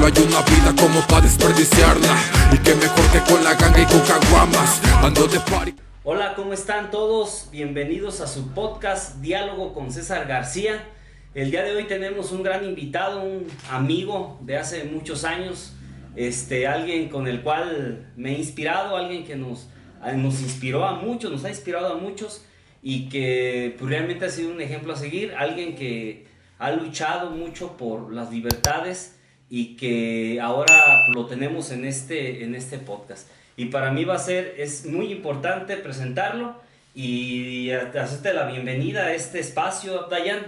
hay una vida como para desperdiciarla. Y que mejor que con la ganga y con caguamas. Ando de party. Hola, ¿cómo están todos? Bienvenidos a su podcast Diálogo con César García. El día de hoy tenemos un gran invitado, un amigo de hace muchos años, alguien con el cual me he inspirado, alguien que nos inspiró a muchos, nos ha inspirado a muchos y que pues, realmente ha sido un ejemplo a seguir, alguien que ha luchado mucho por las libertades y que ahora lo tenemos en este podcast. Y para mí es muy importante presentarlo y hacerte la bienvenida a este espacio, Abdayan,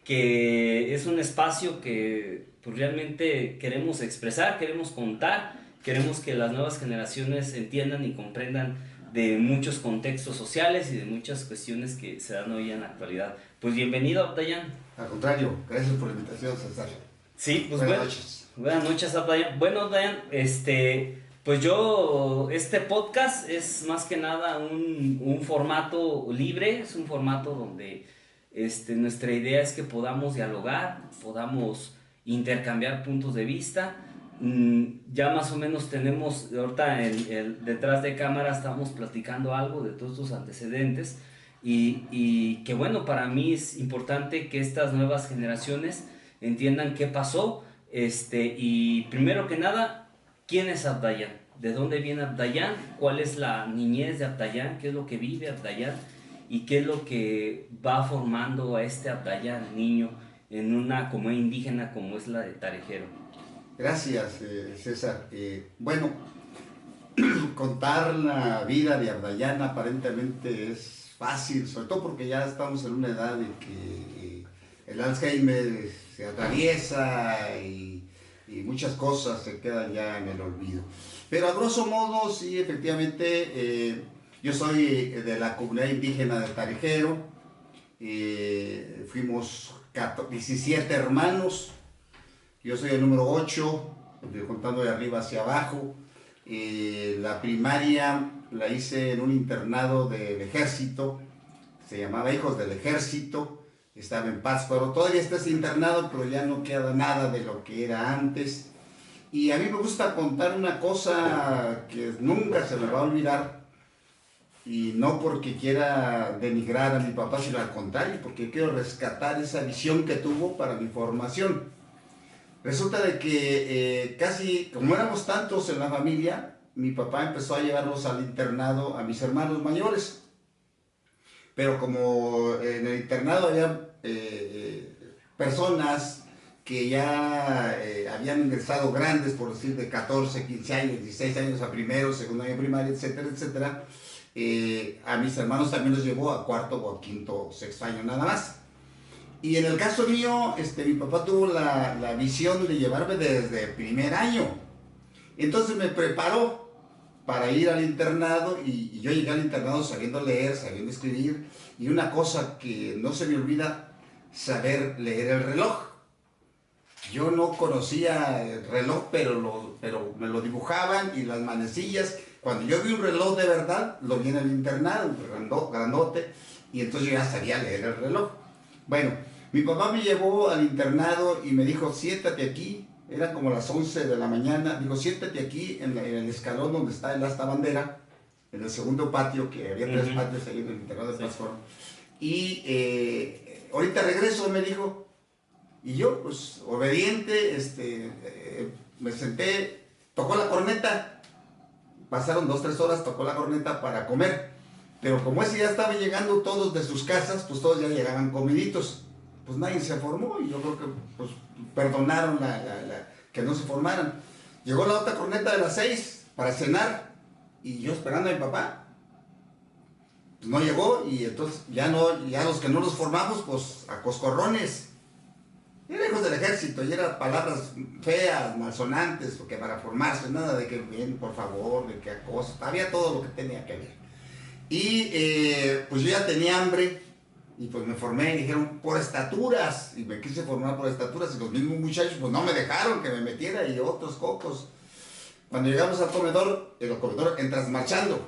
que es un espacio que pues, realmente queremos expresar, queremos contar, queremos que las nuevas generaciones entiendan y comprendan de muchos contextos sociales y de muchas cuestiones que se dan hoy en la actualidad. Pues bienvenido, Abdayan. Al contrario, gracias por la invitación, César. Sí, pues buenas noches. Buenas noches, Abdayan. Bueno, Abdayan, pues este podcast es más que nada un formato libre, es un formato donde nuestra idea es que podamos dialogar, podamos intercambiar puntos de vista. Ya más o menos tenemos, ahorita detrás de cámara estamos platicando algo de todos tus antecedentes y que bueno, para mí es importante que estas nuevas generaciones entiendan qué pasó, y primero que nada, ¿quién es Abdayan? ¿De dónde viene Abdayan? ¿Cuál es la niñez de Abdayan? ¿Qué es lo que vive Abdayan? ¿Y qué es lo que va formando a este Abdayan niño en una comunidad indígena como es la de Tarejero? Gracias, César. Bueno, contar la vida de Abdayan aparentemente es fácil, sobre todo porque ya estamos en una edad en que el Alzheimer se atraviesa y muchas cosas se quedan ya en el olvido. Pero a grosso modo, sí, efectivamente, yo soy de la comunidad indígena de Tarejero. Fuimos 17 hermanos. Yo soy el número 8, contando de arriba hacia abajo. La primaria la hice en un internado del ejército, se llamaba Hijos del Ejército, estaba en Pátzcuaro. Todavía está ese internado, pero ya no queda nada de lo que era antes. Y a mí me gusta contar una cosa que nunca se me va a olvidar, y no porque quiera denigrar a mi papá, sino al contrario, porque quiero rescatar esa visión que tuvo para mi formación. Resulta de que casi, como éramos tantos en la familia, mi papá empezó a llevarlos al internado a mis hermanos mayores. Pero como en el internado había personas que ya habían ingresado grandes, por decir, de 14, 15 años, 16 años a primero, segundo año primaria, etcétera, etcétera, a mis hermanos también los llevó a cuarto o a quinto, sexto año nada más. Y en el caso mío, mi papá tuvo la visión de llevarme desde primer año. Entonces me preparó para ir al internado y yo llegué al internado sabiendo leer, sabiendo escribir, y una cosa que no se me olvida, saber leer el reloj. Yo no conocía el reloj, pero me lo dibujaban y las manecillas. Cuando yo vi un reloj de verdad, lo vi en el internado, grandote, y entonces yo ya sabía leer el reloj. Bueno, mi papá me llevó al internado y me dijo, siéntate aquí, eran como las 11 de la mañana, digo, siéntate aquí en el escalón donde está el asta bandera, en el segundo patio, que había tres patios ahí en el internado de Pátzcuaro, y ahorita regreso, me dijo, y yo, pues, obediente, me senté, tocó la corneta, pasaron 2-3 horas, tocó la corneta para comer. Pero como ese ya estaban llegando todos de sus casas, pues todos ya llegaban comiditos. Pues nadie se formó y yo creo que pues, perdonaron que no se formaran. Llegó la otra corneta de las 6 para cenar y yo esperando a mi papá. Pues no llegó y entonces ya los que no nos formamos, pues a coscorrones. Era Hijos del Ejército y eran palabras feas, malsonantes, porque para formarse, nada de que bien, por favor, de que acoso, había todo lo que tenía que ver. Y pues yo ya tenía hambre y pues me formé y dijeron por estaturas y me quise formar por estaturas y los mismos muchachos pues no me dejaron que me metiera y otros cocos. Cuando llegamos al comedor, en el comedor entras marchando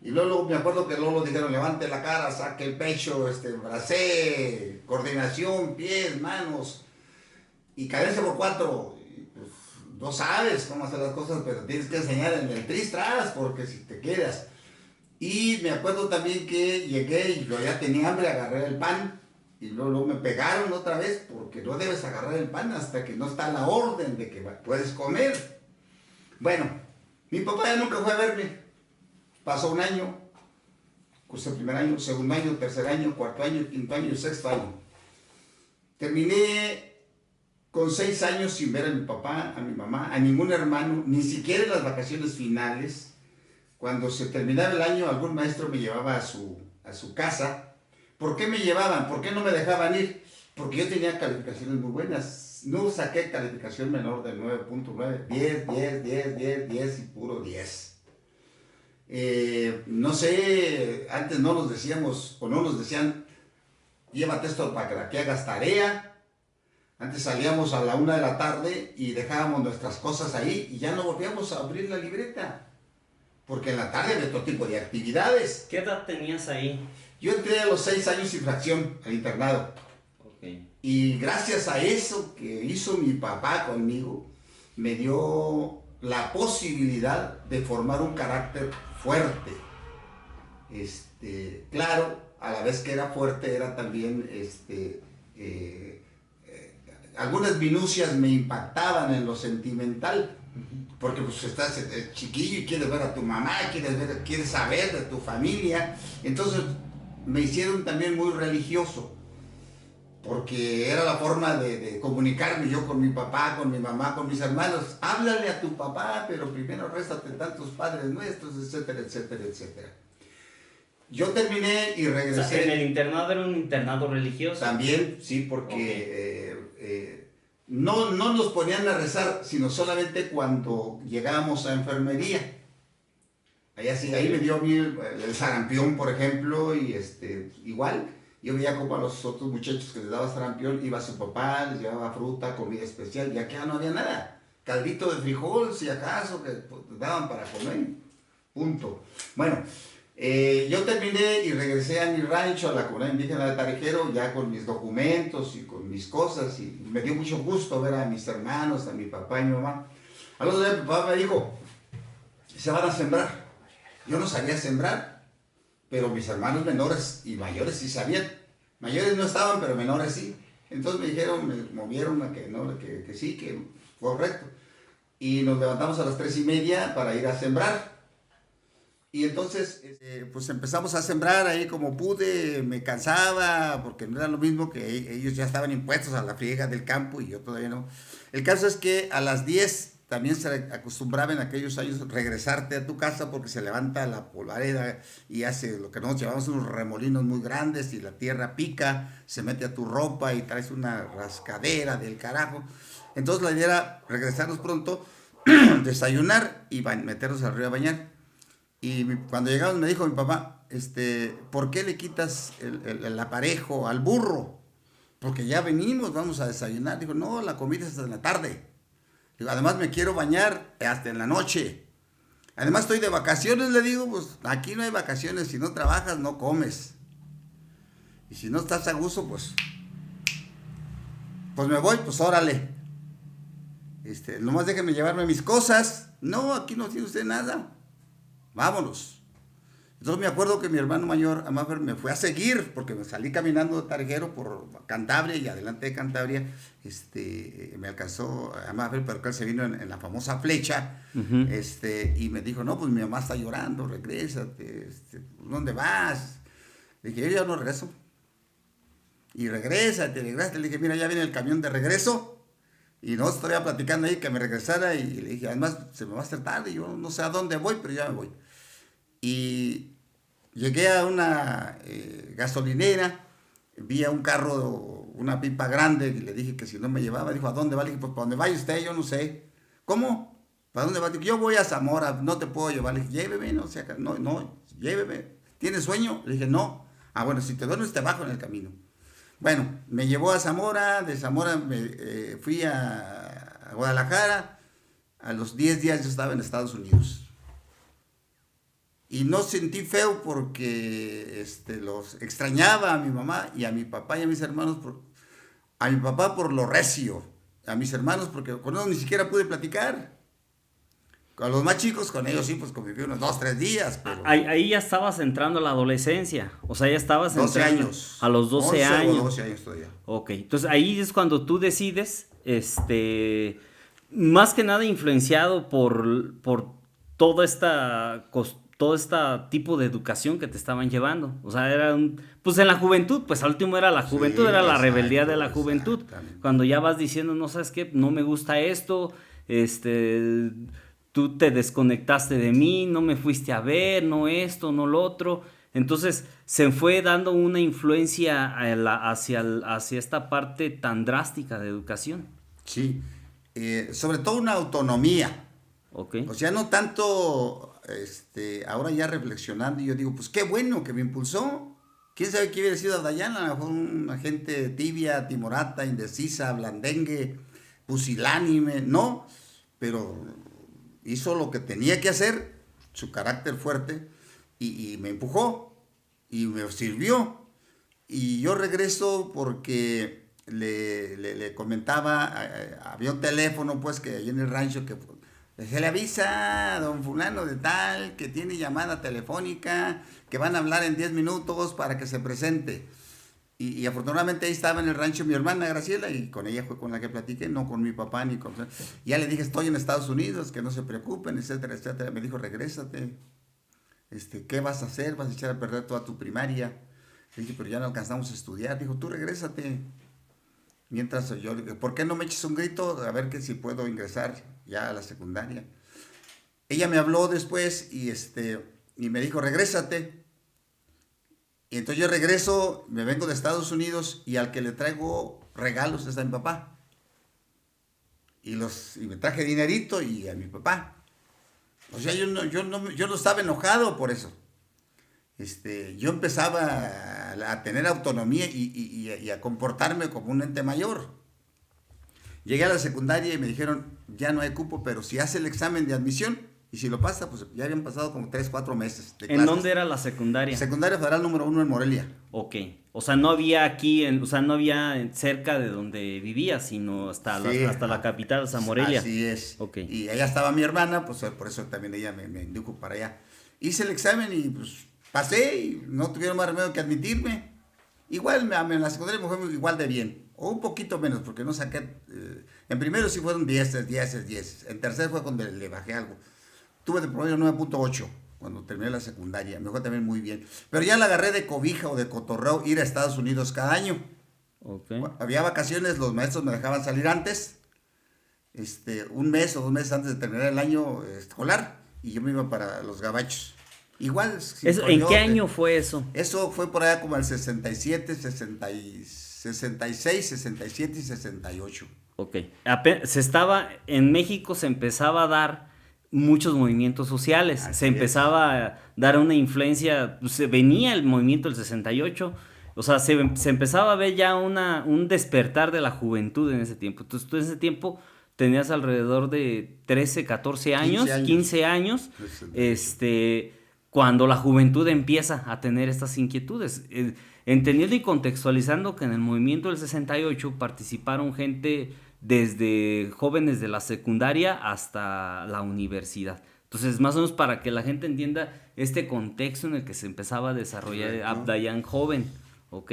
y luego me acuerdo que luego dijeron levante la cara, saque el pecho, bracé, coordinación, pies, manos y cadencia por 4. Y, pues, no sabes cómo hacer las cosas, pero tienes que enseñar en el tristras, porque si te quedas. Y me acuerdo también que llegué y yo ya tenía hambre, agarré el pan y luego me pegaron otra vez porque no debes agarrar el pan hasta que no está la orden de que puedes comer. Bueno, mi papá ya nunca fue a verme. Pasó un año, cursé el primer año, segundo año, tercer año, cuarto año, quinto año y sexto año. Terminé con 6 años sin ver a mi papá, a mi mamá, a ningún hermano, ni siquiera en las vacaciones finales. Cuando se terminaba el año, algún maestro me llevaba a su casa. ¿Por qué me llevaban? ¿Por qué no me dejaban ir? Porque yo tenía calificaciones muy buenas. No saqué calificación menor de 9.9, 10 y puro 10. No sé, antes no nos decíamos, o no nos decían, llévate esto para que hagas tarea. Antes salíamos a la 1 de la tarde y dejábamos nuestras cosas ahí y ya no volvíamos a abrir la libreta. Porque en la tarde había otro tipo de actividades. ¿Qué edad tenías ahí? Yo entré a los 6 años sin fracción al internado. Okay. Y gracias a eso que hizo mi papá conmigo, me dio la posibilidad de formar un carácter fuerte. Claro, a la vez que era fuerte, era también, algunas minucias me impactaban en lo sentimental. Porque pues estás chiquillo y quieres ver a tu mamá, quieres saber de tu familia. Entonces me hicieron también muy religioso, porque era la forma de comunicarme yo con mi papá, con mi mamá, con mis hermanos. Háblale a tu papá, pero primero réstate tantos padres nuestros, etcétera, etcétera, etcétera. Yo terminé y regresé. O sea, ¿en el internado era un internado religioso? También, sí, porque no nos ponían a rezar, sino solamente cuando llegábamos a enfermería. Ahí me dio a mí el sarampión, por ejemplo, y igual, yo veía como a los otros muchachos que les daba sarampión, iba a su papá, les llevaba fruta, comida especial, y acá no había nada. Caldito de frijol, si acaso, que pues, daban para comer, punto. Bueno, yo terminé y regresé a mi rancho, a la comunidad indígena de Tarejero, ya con mis documentos y con mis cosas, y me dio mucho gusto ver a mis hermanos, a mi papá y mi mamá. Al otro día mi papá me dijo, se van a sembrar. Yo no sabía sembrar, pero mis hermanos menores y mayores sí sabían. Mayores no estaban, pero menores sí. Entonces me dijeron, me movieron a que no, que sí, que correcto. Y nos levantamos a las 3:30 para ir a sembrar. Y entonces, pues empezamos a sembrar ahí como pude, me cansaba, porque no era lo mismo que ellos ya estaban impuestos a la friega del campo y yo todavía no. El caso es que a las 10 también se acostumbraba en aquellos años regresarte a tu casa porque se levanta la polvareda y hace lo que nosotros llevamos unos remolinos muy grandes y la tierra pica, se mete a tu ropa y traes una rascadera del carajo. Entonces la idea era regresarnos pronto, desayunar y meternos al río a bañar. Y cuando llegamos me dijo mi papá, ¿por qué le quitas el aparejo al burro? Porque ya venimos, vamos a desayunar. Dijo, no, la comida es hasta en la tarde. Digo, además me quiero bañar hasta en la noche. Además estoy de vacaciones, le digo, pues aquí no hay vacaciones, si no trabajas no comes. Y si no estás a gusto, pues me voy, pues órale. Nomás déjenme llevarme mis cosas. No, aquí no tiene usted nada. Vámonos. Entonces me acuerdo que mi hermano mayor, Amáfer, me fue a seguir, porque me salí caminando de Tarejero por Cantabria y adelante de Cantabria, me alcanzó Amáfer, pero que él se vino en la famosa flecha, uh-huh. Y me dijo, no, pues mi mamá está llorando, regrésate, ¿dónde vas? Le dije, yo ya no regreso. Y regrésate. Le dije, mira, ya viene el camión de regreso. Y no estaría platicando ahí que me regresara y le dije, además se me va a hacer tarde, yo no sé a dónde voy, pero ya me voy. Y llegué a una gasolinera, vi a un carro, una pipa grande, y le dije que si no me llevaba, dijo, ¿a dónde va? Le dije, pues para dónde vaya usted, yo no sé. ¿Cómo? ¿Para dónde va? Dijo, yo voy a Zamora, no te puedo llevar. Le dije, lléveme, no, lléveme. ¿Tienes sueño? Le dije, no. Ah, bueno, si te duermes te bajo en el camino. Bueno, me llevó a Zamora, de Zamora me fui a Guadalajara, a los 10 días yo estaba en Estados Unidos. Y no sentí feo porque los extrañaba a mi mamá y a mi papá y a mis hermanos, a mi papá por lo recio a mis hermanos, porque con ellos ni siquiera pude platicar. Con los más chicos, con ellos sí, pues conviví unos 2, 3 días. Pero Ahí ya estabas entrando a la adolescencia, o sea, ya estabas 12 entrando años. a los 12 11 años. o 12 años todavía. Ok, entonces ahí es cuando tú decides, más que nada influenciado por toda todo este tipo de educación que te estaban llevando. O sea, pues en la juventud, pues al último era la juventud, Sí, era la exacto, rebeldía de la juventud. exactamente. Cuando ya vas diciendo, no sabes qué, no me gusta esto, tú te desconectaste de mí, no me fuiste a ver, no esto, no lo otro. Entonces se fue dando una influencia hacia esta parte tan drástica de educación. Sí, sobre todo una autonomía. Ok. O sea, no tanto, ahora ya reflexionando, yo digo, pues qué bueno que me impulsó. ¿Quién sabe qué hubiera sido Dayana? A lo mejor una gente tibia, timorata, indecisa, blandengue, pusilánime, no, pero hizo lo que tenía que hacer, su carácter fuerte, y me empujó, y me sirvió. Y yo regreso porque le comentaba, había un teléfono pues que ahí en el rancho que se le avisa a don fulano de tal que tiene llamada telefónica, que van a hablar en 10 minutos para que se presente. Y afortunadamente ahí estaba en el rancho mi hermana Graciela, y con ella fue con la que platiqué, no con mi papá ni con... Ya le dije, estoy en Estados Unidos, que no se preocupen, etcétera, etcétera. Me dijo, regrésate. ¿Qué vas a hacer? ¿Vas a echar a perder toda tu primaria? Le dije, pero ya no alcanzamos a estudiar. Dijo, tú regrésate. Mientras yo le dije, ¿por qué no me eches un grito? A ver que si puedo ingresar ya a la secundaria. Ella me habló después y me dijo, regrésate. Y entonces yo regreso, me vengo de Estados Unidos y al que le traigo regalos es a mi papá. Y me traje dinerito y a mi papá. O sea, yo no estaba enojado por eso. Yo empezaba a tener autonomía y a comportarme como un ente mayor. Llegué a la secundaria y me dijeron, ya no hay cupo, pero si hace el examen de admisión y si lo pasa, pues ya habían pasado como 3, 4 meses de clases. ¿En dónde era la secundaria? Secundaria Federal número 1 en Morelia. Ok, o sea, no había aquí, no había cerca de donde vivía, sino hasta la capital, o sea, Morelia. Así es. Okay. Y allá estaba mi hermana, pues por eso también ella me indujo para allá. Hice el examen y pues pasé y no tuvieron más remedio que admitirme. Igual en la secundaria me fue igual de bien, o un poquito menos, porque no saqué, en primero sí fueron 10, en tercero fue cuando le bajé algo. Tuve de promedio 9.8 cuando terminé la secundaria, me fue también muy bien. Pero ya la agarré de cobija o de cotorreo ir a Estados Unidos cada año. Okay. Había vacaciones, los maestros me dejaban salir antes, un mes o 2 meses antes de terminar el año escolar, y yo me iba para los gabachos. Igual. ¿En qué año fue eso? Eso fue por allá como el 67, 66, 67 y 68. Ok. En México se empezaba a dar muchos movimientos sociales. Así se empezaba a dar una influencia, pues, venía el movimiento del 68. O sea, se empezaba a ver ya un despertar de la juventud en ese tiempo. Entonces tú en ese tiempo tenías alrededor de 13, 14 años, 15 años. Cuando la juventud empieza a tener estas inquietudes, entendiendo y contextualizando que en el movimiento del 68 participaron gente desde jóvenes de la secundaria hasta la universidad. Entonces, más o menos para que la gente entienda este contexto en el que se empezaba a desarrollar Abdayan joven, ¿ok?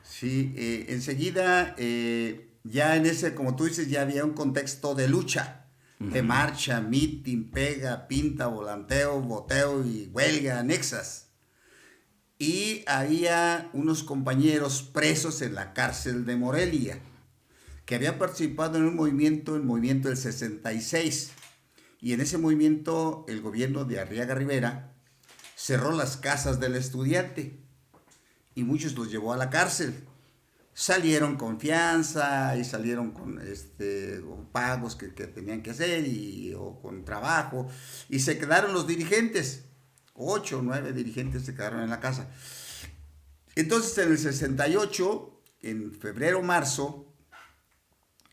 Sí, enseguida, ya en ese, como tú dices, ya había un contexto de lucha. De marcha, mitin, pega, pinta, volanteo, boteo y huelga, anexas. Y había unos compañeros presos en la cárcel de Morelia que habían participado en el movimiento del 66. Y en ese movimiento el gobierno de Arriaga Rivera cerró las casas del estudiante y muchos los llevó a la cárcel. Salieron con fianza y salieron con pagos que tenían que hacer o con trabajo, y se quedaron los dirigentes, 8 o 9 dirigentes se quedaron en la casa. Entonces en el 68, en febrero, marzo,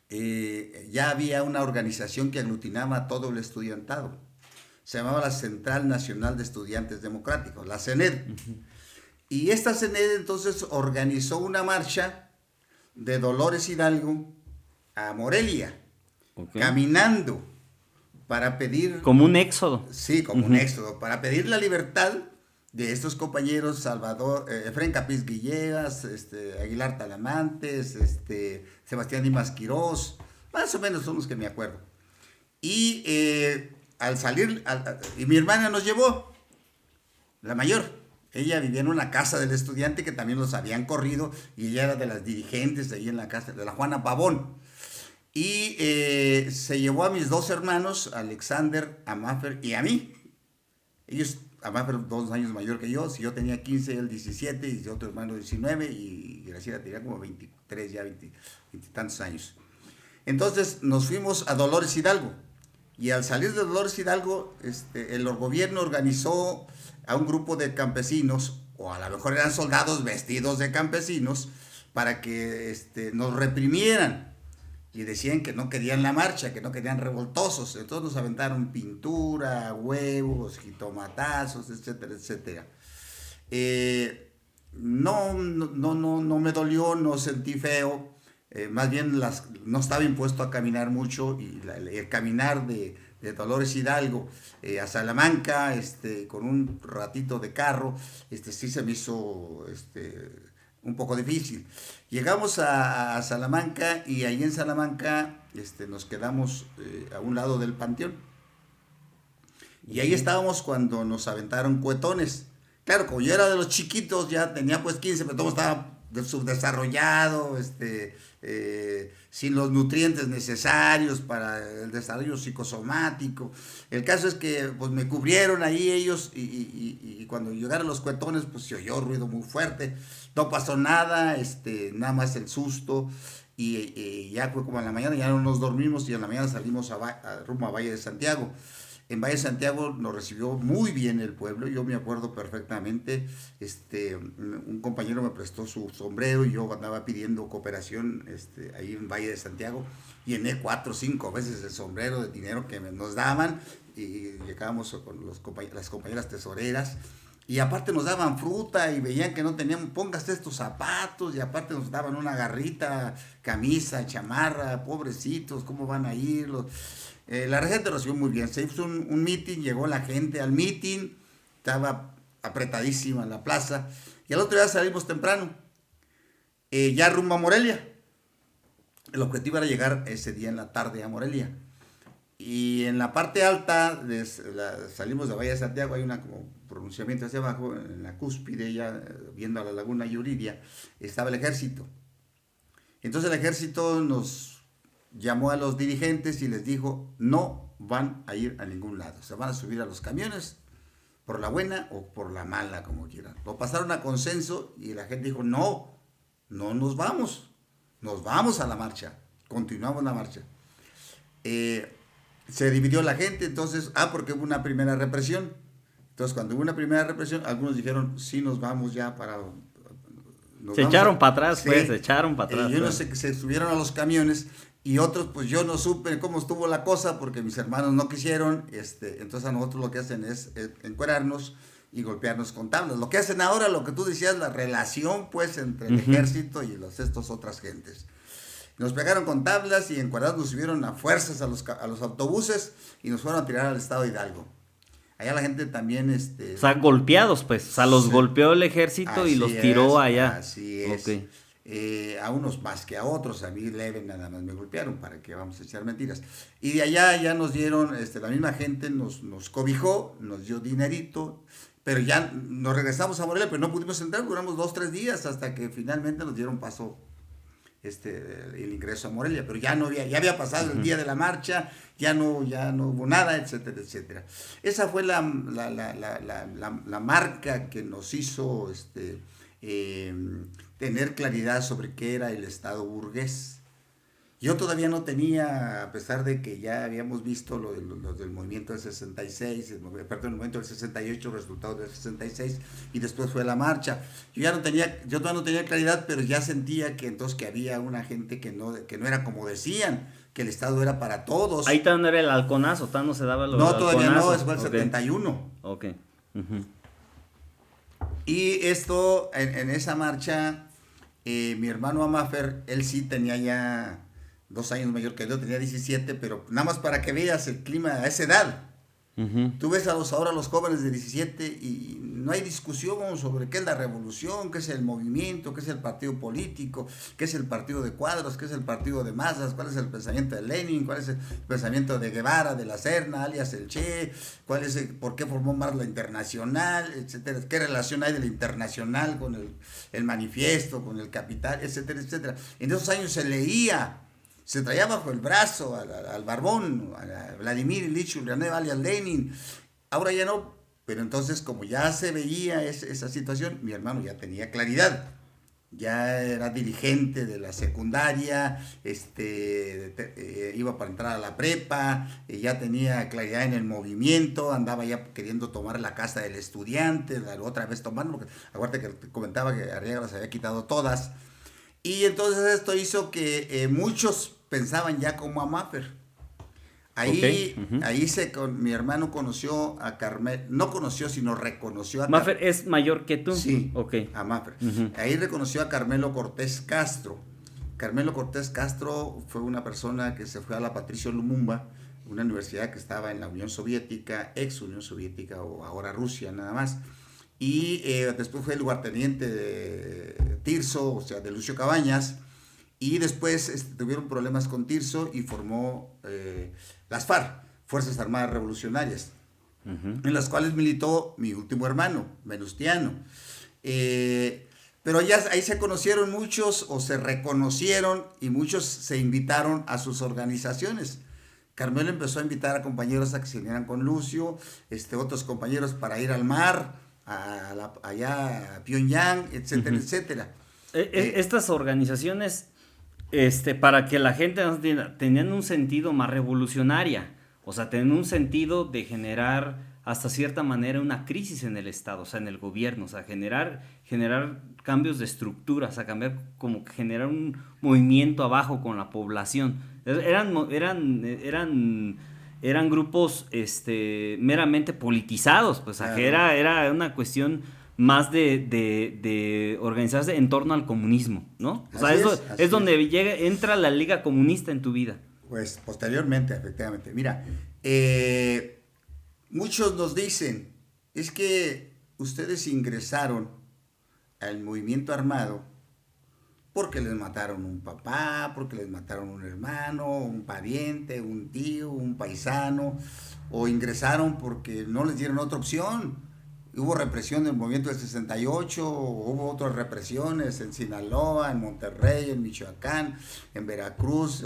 ya había una organización que aglutinaba a todo el estudiantado, se llamaba la Central Nacional de Estudiantes Democráticos, la CENED. Y esta CENED entonces organizó una marcha de Dolores Hidalgo a Morelia, Okay. caminando para pedir... Como un éxodo. Sí, como un éxodo, para pedir la libertad de estos compañeros Salvador, Efraín Capiz Guillegas, Aguilar Talamantes, Sebastián Dimas Quirós, más o menos son los que me acuerdo. Y al salir, y mi hermana nos llevó, la mayor. Ella vivía en una casa del estudiante que también los habían corrido y ella era de las dirigentes de ahí en la casa, de la Juana Pavón. Y se llevó a mis dos hermanos, Alexander, a Maffer y a mí. Ellos, a Maffer 2 años mayor que yo, si yo tenía 15, él 17, y otro hermano 19, y Graciela tenía como 23, ya 20 tantos años. Entonces nos fuimos a Dolores Hidalgo. Y al salir de Dolores Hidalgo, el gobierno organizó a un grupo de campesinos, o a lo mejor eran soldados vestidos de campesinos, para que nos reprimieran. Y decían que no querían la marcha, que no querían revoltosos. Entonces nos aventaron pintura, huevos, jitomatazos, etcétera, etcétera. No me dolió, no sentí feo. Más bien no estaba impuesto a caminar mucho, y el caminar de Dolores Hidalgo a Salamanca, con un ratito de carro, sí se me hizo un poco difícil. Llegamos a Salamanca, y ahí en Salamanca nos quedamos a un lado del panteón. Y ahí estábamos cuando nos aventaron cuetones. Claro, como yo era de los chiquitos, ya tenía pues 15, pero todo estaba subdesarrollado, sin los nutrientes necesarios para el desarrollo psicosomático. El caso es que pues me cubrieron ahí ellos, y cuando llegaron los cuetones pues se oyó ruido muy fuerte. No pasó nada, nada más el susto, y ya fue como en la mañana, ya no nos dormimos, y en la mañana salimos rumbo a Valle de Santiago. En Valle de Santiago nos recibió muy bien el pueblo, yo me acuerdo perfectamente. Un compañero me prestó su sombrero, y yo andaba pidiendo cooperación ahí en Valle de Santiago. Llené 4 o 5 veces el sombrero de dinero que nos daban, y llegábamos con las compañeras tesoreras. Y aparte nos daban fruta, y veían que no teníamos, póngase estos zapatos, y aparte nos daban una garrita, camisa, chamarra, pobrecitos, ¿cómo van a ir? La gente recibió muy bien. Se hizo un meeting, llegó la gente al meeting, estaba apretadísima en la plaza, y al otro día salimos temprano, ya rumbo a Morelia. El objetivo era llegar ese día en la tarde a Morelia. Y en la parte alta, salimos de Valle de Santiago, hay una como pronunciamiento hacia abajo, en la cúspide, ya viendo a la laguna Yuriria, estaba el ejército. Entonces el ejército nos llamó a los dirigentes y les dijo: no van a ir a ningún lado, se van a subir a los camiones por la buena o por la mala, como quieran. Lo pasaron a consenso, y la gente dijo: no nos vamos a la marcha, continuamos la marcha. Se dividió la gente, entonces, porque hubo una primera represión. Entonces, cuando hubo una primera represión, algunos dijeron: sí, nos vamos ya para... Se echaron para atrás, pues, se echaron para atrás. Yo no sé, que se subieron a los camiones, y otros, pues yo no supe cómo estuvo la cosa, porque mis hermanos no quisieron. Entonces a nosotros lo que hacen es encuerarnos y golpearnos con tablas. Lo que hacen ahora, lo que tú decías, la relación pues entre el ejército y estas otras gentes. Nos pegaron con tablas, y encuerados nos subieron a fuerzas a los autobuses, y nos fueron a tirar al estado de Hidalgo. Allá la gente también... O sea, golpeados, pues. O sea, los golpeó el ejército y los tiró allá. Así es. Okay. A unos más que a otros. A mí leve nada más me golpearon, para que vamos a echar mentiras. Y de allá ya nos dieron, la misma gente nos cobijó, nos dio dinerito, pero ya nos regresamos a Morelia, pero no pudimos entrar, duramos 2 o 3 días hasta que finalmente nos dieron paso el ingreso a Morelia, pero ya había pasado el día de la marcha, ya no hubo nada, etcétera, etcétera. Esa fue la marca que nos hizo tener claridad sobre qué era el Estado burgués. Yo todavía no tenía, a pesar de que ya habíamos visto lo del movimiento del 66, el movimiento del 68, resultado del 66, y después fue la marcha. Yo todavía no tenía claridad, pero ya sentía que entonces que había una gente que no era como decían, que el Estado era para todos. Ahí también era el halconazo, no se daba No, todavía no, es fue el 71. Ok. Uh-huh. Y esto, en esa marcha, mi hermano Amafer, él sí tenía ya 2 años mayor que yo, tenía 17, pero nada más para que veas el clima a esa edad. Tú ves ahora los jóvenes de 17 y no hay discusión sobre qué es la revolución, qué es el movimiento, qué es el partido político, qué es el partido de cuadros, qué es el partido de masas, cuál es el pensamiento de Lenin, cuál es el pensamiento de Guevara, de la Serna, alias el Che, por qué formó más la Internacional, etcétera, qué relación hay de la Internacional con el manifiesto, con el Capital, etcétera, etcétera. En esos años se leía. Se traía bajo el brazo al barbón, a Vladimir Ilich Ulyanov, alias Lenin. Ahora ya no, pero entonces como ya se veía esa situación, mi hermano ya tenía claridad. Ya era dirigente de la secundaria, iba para entrar a la prepa, ya tenía claridad en el movimiento, andaba ya queriendo tomar la casa del estudiante, otra vez tomarlo, porque acuérdate que te comentaba que Arriaga las había quitado todas. Y entonces esto hizo que muchos pensaban ya como a Maffer. Ahí, mi hermano conoció a Carmelo, no conoció, sino reconoció a Maffer. ¿Es mayor que tú? Sí, okay. A Maffer. Ahí reconoció a Carmelo Cortés Castro. Carmelo Cortés Castro fue una persona que se fue a la Patricio Lumumba, una universidad que estaba en la Unión Soviética, ex Unión Soviética o ahora Rusia nada más. Y después fue el lugarteniente de Tirso, o sea, de Lucio Cabañas, y después tuvieron problemas con Tirso y formó las FARC, Fuerzas Armadas Revolucionarias, en las cuales militó mi último hermano, Venustiano. Pero ya ahí se conocieron muchos, o se reconocieron, y muchos se invitaron a sus organizaciones. Carmelo empezó a invitar a compañeros a que se unieran con Lucio, otros compañeros para ir al mar, allá a Pyongyang, etcétera, etcétera. Estas organizaciones, para que la gente no entienda, tenían un sentido más revolucionaria, o sea, tenían un sentido de generar hasta cierta manera una crisis en el Estado, o sea, en el gobierno, o sea, generar cambios de estructura, o sea, generar un movimiento abajo con la población. Eran grupos meramente politizados, pues, claro. Que era una cuestión más de organizarse en torno al comunismo, ¿no? O sea, es donde entra la Liga Comunista en tu vida. Pues posteriormente, efectivamente. Mira, muchos nos dicen, es que ustedes ingresaron al movimiento armado porque les mataron un papá, porque les mataron un hermano, un pariente, un tío, un paisano, o ingresaron porque no les dieron otra opción. Hubo represión del movimiento del 68, hubo otras represiones en Sinaloa, en Monterrey, en Michoacán, en Veracruz,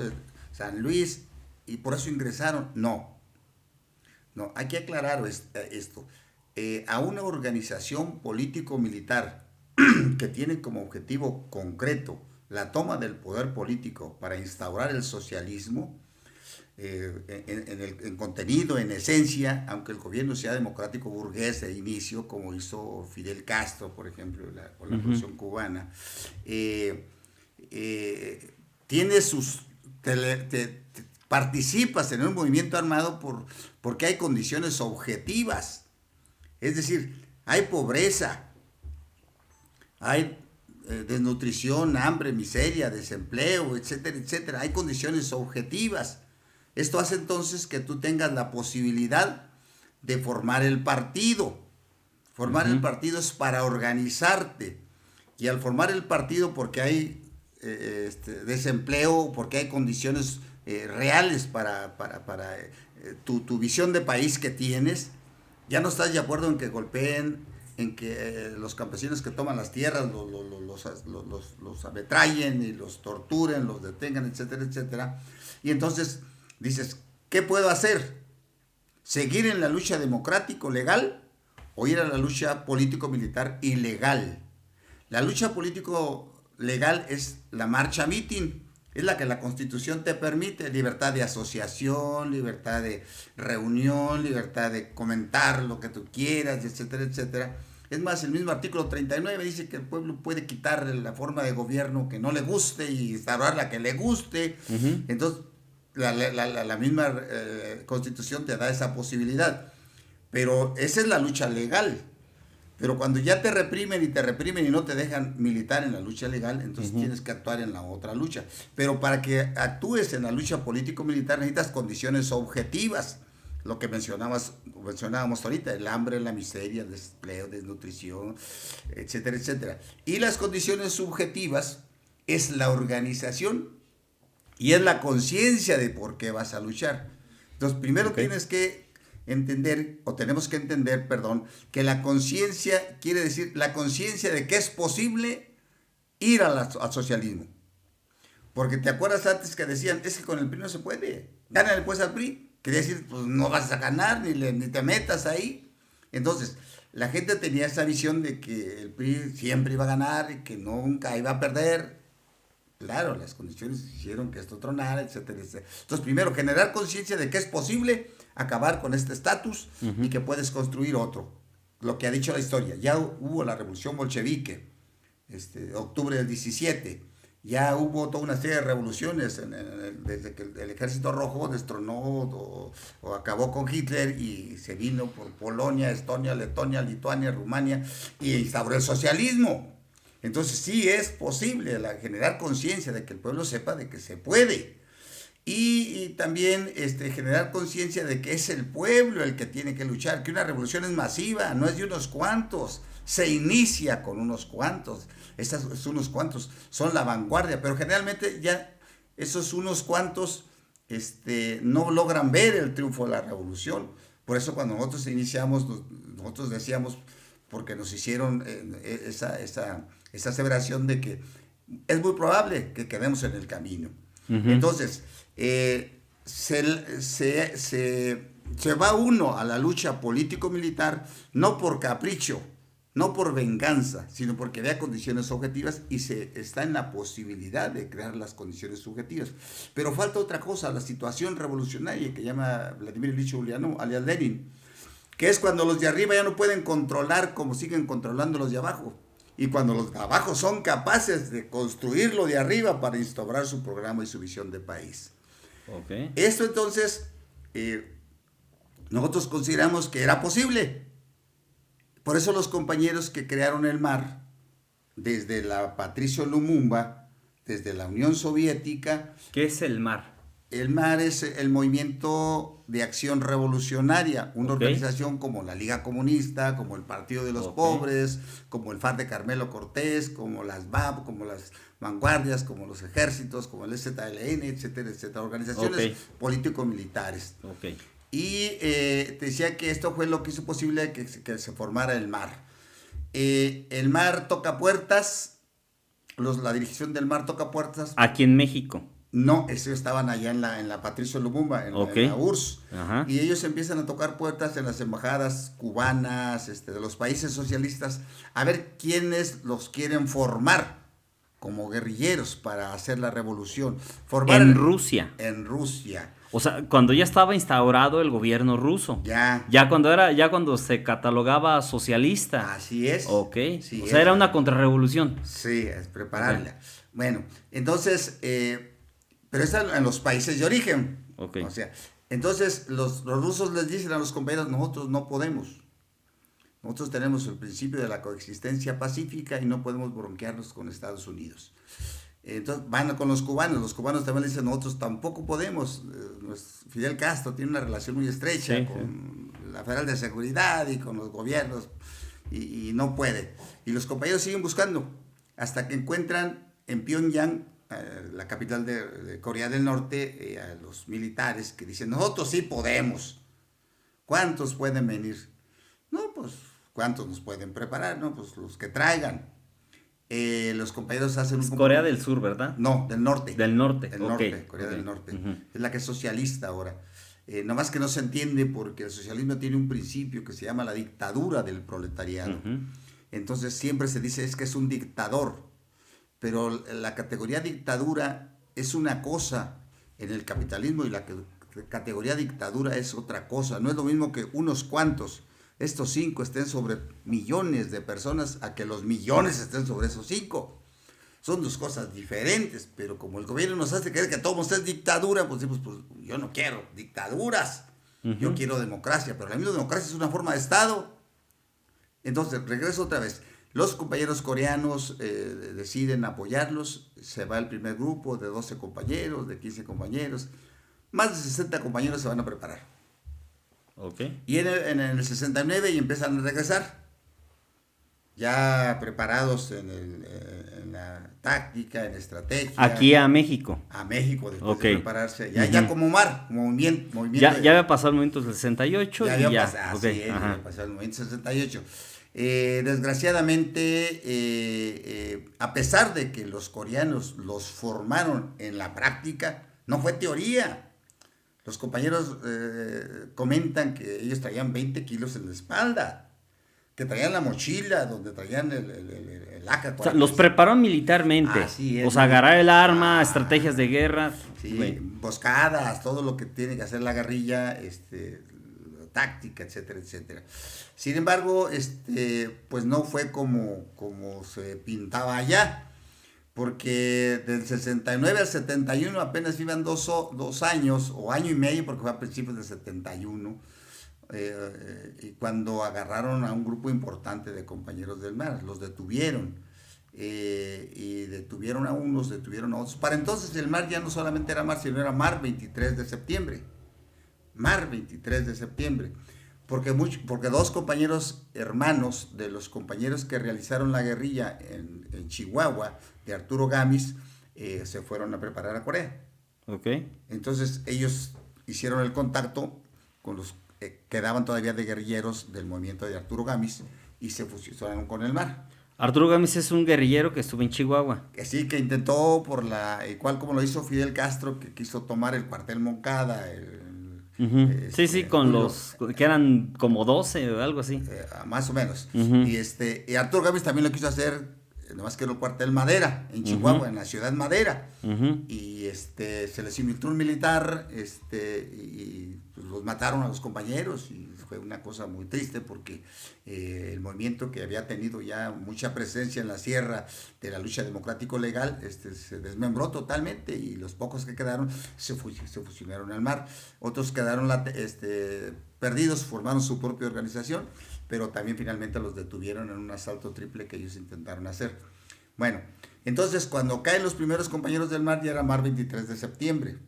San Luis, y por eso ingresaron. No, hay que aclarar esto. A una organización político-militar que tiene como objetivo concreto la toma del poder político para instaurar el socialismo, en contenido, en esencia, aunque el gobierno sea democrático burgués de inicio, como hizo Fidel Castro, por ejemplo, con la Revolución Cubana, tiene participas en un movimiento armado porque hay condiciones objetivas, es decir, hay pobreza, hay desnutrición, hambre, miseria, desempleo, etcétera, etcétera. Hay condiciones objetivas. Esto hace entonces que tú tengas la posibilidad de formar el partido. Formar el partido es para organizarte. Y al formar el partido, porque hay desempleo, porque hay condiciones reales para tu visión de país que tienes, ya no estás de acuerdo en que golpeen, en que los campesinos que toman las tierras los ametrallen y los torturen, los detengan, etcétera, etcétera. Y entonces dices, ¿qué puedo hacer? ¿Seguir en la lucha democrático-legal o ir a la lucha político-militar ilegal? La lucha político-legal es la marcha mitin, es la que la Constitución te permite: libertad de asociación, libertad de reunión, libertad de comentar lo que tú quieras, etcétera, etcétera. Es más, el mismo artículo 39 dice que el pueblo puede quitar la forma de gobierno que no le guste y instaurar la que le guste. Entonces, la misma Constitución te da esa posibilidad. Pero esa es la lucha legal. Pero cuando ya te reprimen y no te dejan militar en la lucha legal, entonces tienes que actuar en la otra lucha. Pero para que actúes en la lucha político-militar necesitas condiciones objetivas. Lo que mencionábamos ahorita, el hambre, la miseria, el desempleo, desnutrición, etcétera, etcétera. Y las condiciones subjetivas es la organización y es la conciencia de por qué vas a luchar. Entonces, primero tienes que tenemos que entender, que la conciencia quiere decir la conciencia de que es posible ir al socialismo. Porque te acuerdas antes que decían, es que con el PRI no se puede, gánale pues al PRI. Quería decir, pues no vas a ganar, ni te metas ahí. Entonces, la gente tenía esa visión de que el PRI siempre iba a ganar y que nunca iba a perder. Claro, las condiciones hicieron que esto tronara, etcétera, etcétera. Entonces, primero, generar conciencia de que es posible acabar con este estatus y que puedes construir otro. Lo que ha dicho la historia. Ya hubo la revolución bolchevique, octubre del 17. Ya hubo toda una serie de revoluciones desde que el Ejército Rojo destronó o acabó con Hitler y se vino por Polonia, Estonia, Letonia, Lituania, Rumania y instauró el socialismo. Entonces sí es posible generar conciencia de que el pueblo sepa de que se puede. Y también generar conciencia de que es el pueblo el que tiene que luchar, que una revolución es masiva, no es de unos cuantos, se inicia con unos cuantos, esos unos cuantos son la vanguardia, pero generalmente ya esos unos cuantos no logran ver el triunfo de la revolución. Por eso cuando nosotros iniciamos, nosotros decíamos, porque nos hicieron esa aseveración de que es muy probable que quedemos en el camino. Entonces, se va uno a la lucha político-militar no por capricho, no por venganza, sino porque vea condiciones objetivas y se está en la posibilidad de crear las condiciones subjetivas. Pero falta otra cosa, la situación revolucionaria que llama Vladimir Ilich Ulyanov, alias Lenin, que es cuando los de arriba ya no pueden controlar como siguen controlando los de abajo. Y cuando los de abajo son capaces de construir lo de arriba para instaurar su programa y su visión de país. Esto entonces, nosotros consideramos que era posible. Por eso los compañeros que crearon el MAR, desde la Patricio Lumumba, desde la Unión Soviética... ¿Qué es el MAR? El MAR es el Movimiento de Acción Revolucionaria, una organización como la Liga Comunista, como el Partido de los Pobres, como el FARC de Carmelo Cortés, como las BAP, como las Vanguardias, como los Ejércitos, como el ZLN, etcétera, etcétera, organizaciones político-militares. Y te decía que esto fue lo que hizo posible que se formara el MAR. El MAR toca puertas, la dirección del MAR toca puertas. Aquí en México. No, estaban allá en la Patricio Lumumba, en la URSS. Y ellos empiezan a tocar puertas en las embajadas cubanas, de los países socialistas, a ver quiénes los quieren formar como guerrilleros para hacer la revolución. En Rusia. En Rusia. O sea, cuando ya estaba instaurado el gobierno ruso. Ya cuando se catalogaba socialista. Así es. Sí, o sea, era una contrarrevolución. Sí, es prepararla. Bueno, entonces... pero está en los países de origen. O sea, entonces los rusos les dicen a los compañeros, nosotros no podemos. Nosotros tenemos el principio de la coexistencia pacífica y no podemos bronquearnos con Estados Unidos. Entonces van con los cubanos también le dicen, nosotros tampoco podemos. Fidel Castro tiene una relación muy estrecha con la Federal de Seguridad y con los gobiernos y no puede. Y los compañeros siguen buscando hasta que encuentran en Pyongyang, la capital de Corea del Norte, a los militares que dicen, nosotros sí podemos. ¿Cuántos pueden venir? No, pues, ¿cuántos nos pueden preparar? No, pues los que traigan. Los compañeros hacen un... Corea del Sur, ¿verdad? No, del norte. Del norte. Corea del Norte. Es la que es socialista ahora. Nomás que no se entiende porque el socialismo tiene un principio que se llama la dictadura del proletariado. Entonces siempre se dice es que es un dictador. Pero la categoría dictadura es una cosa en el capitalismo y la categoría dictadura es otra cosa. No es lo mismo que unos cuantos, estos 5 estén sobre millones de personas a que los millones estén sobre esos 5. Son dos cosas diferentes, pero como el gobierno nos hace creer que todo es dictadura, pues decimos, pues yo no quiero dictaduras, yo quiero democracia, pero la misma democracia es una forma de Estado. Entonces, regreso otra vez. Los compañeros coreanos deciden apoyarlos. Se va el primer grupo de 12 compañeros, de 15 compañeros. Más de 60 compañeros se van a preparar. Okay. Y en el 69 y empiezan a regresar. Ya preparados en la táctica, en la estrategia. Aquí a México. A México, después Okay. de prepararse. Ya como mar, como movimiento. Ya había pasado el movimiento del 68 Ya y había ya. pasado, Okay. sí, ya había pasado el movimiento 68. Desgraciadamente, a pesar de que los coreanos los formaron en la práctica, no fue teoría. Los compañeros comentan que ellos traían 20 kilos en la espalda, que traían la mochila, donde traían el AK-47. O sea, los preparó militarmente. Así es. O sea, agarrar el arma, estrategias de guerra. Sí, Bueno. emboscadas, todo lo que tiene que hacer la guerrilla, táctica, etcétera, etcétera. Sin embargo, pues no fue como se pintaba allá, porque del 69 al 71 apenas iban 2 años, o año y medio, porque fue a principios del 71, y cuando agarraron a un grupo importante de compañeros del mar, los detuvieron. Y detuvieron a unos, detuvieron a otros. Para entonces el mar ya no solamente era mar, sino era mar 23 de septiembre. Mar 23 de septiembre. Porque 2 compañeros hermanos de los compañeros que realizaron la guerrilla en Chihuahua, de Arturo Gamis, se fueron a preparar a Corea. Okay. Entonces ellos hicieron el contacto con los que quedaban todavía de guerrilleros del movimiento de Arturo Gamis y se fusionaron con el mar. Arturo Gamis es un guerrillero que estuvo en Chihuahua. Sí, que intentó igual como lo hizo Fidel Castro, que quiso tomar el cuartel Moncada. Sí, con los que eran como 12 o algo así. Más o menos. Uh-huh. Y Arturo Gamis también lo quiso hacer, nomás que era el cuartel Madera, en Chihuahua, Uh-huh. en la ciudad Madera. Uh-huh. Y se les infiltró un militar, y pues los mataron a los compañeros, y fue una cosa muy triste porque el movimiento que había tenido ya mucha presencia en la sierra de la lucha democrático-legal se desmembró totalmente, y los pocos que quedaron se fusionaron al mar. Otros quedaron perdidos, formaron su propia organización, pero también finalmente los detuvieron en un asalto triple que ellos intentaron hacer. Bueno, entonces cuando caen los primeros compañeros del mar ya era mar 23 de septiembre.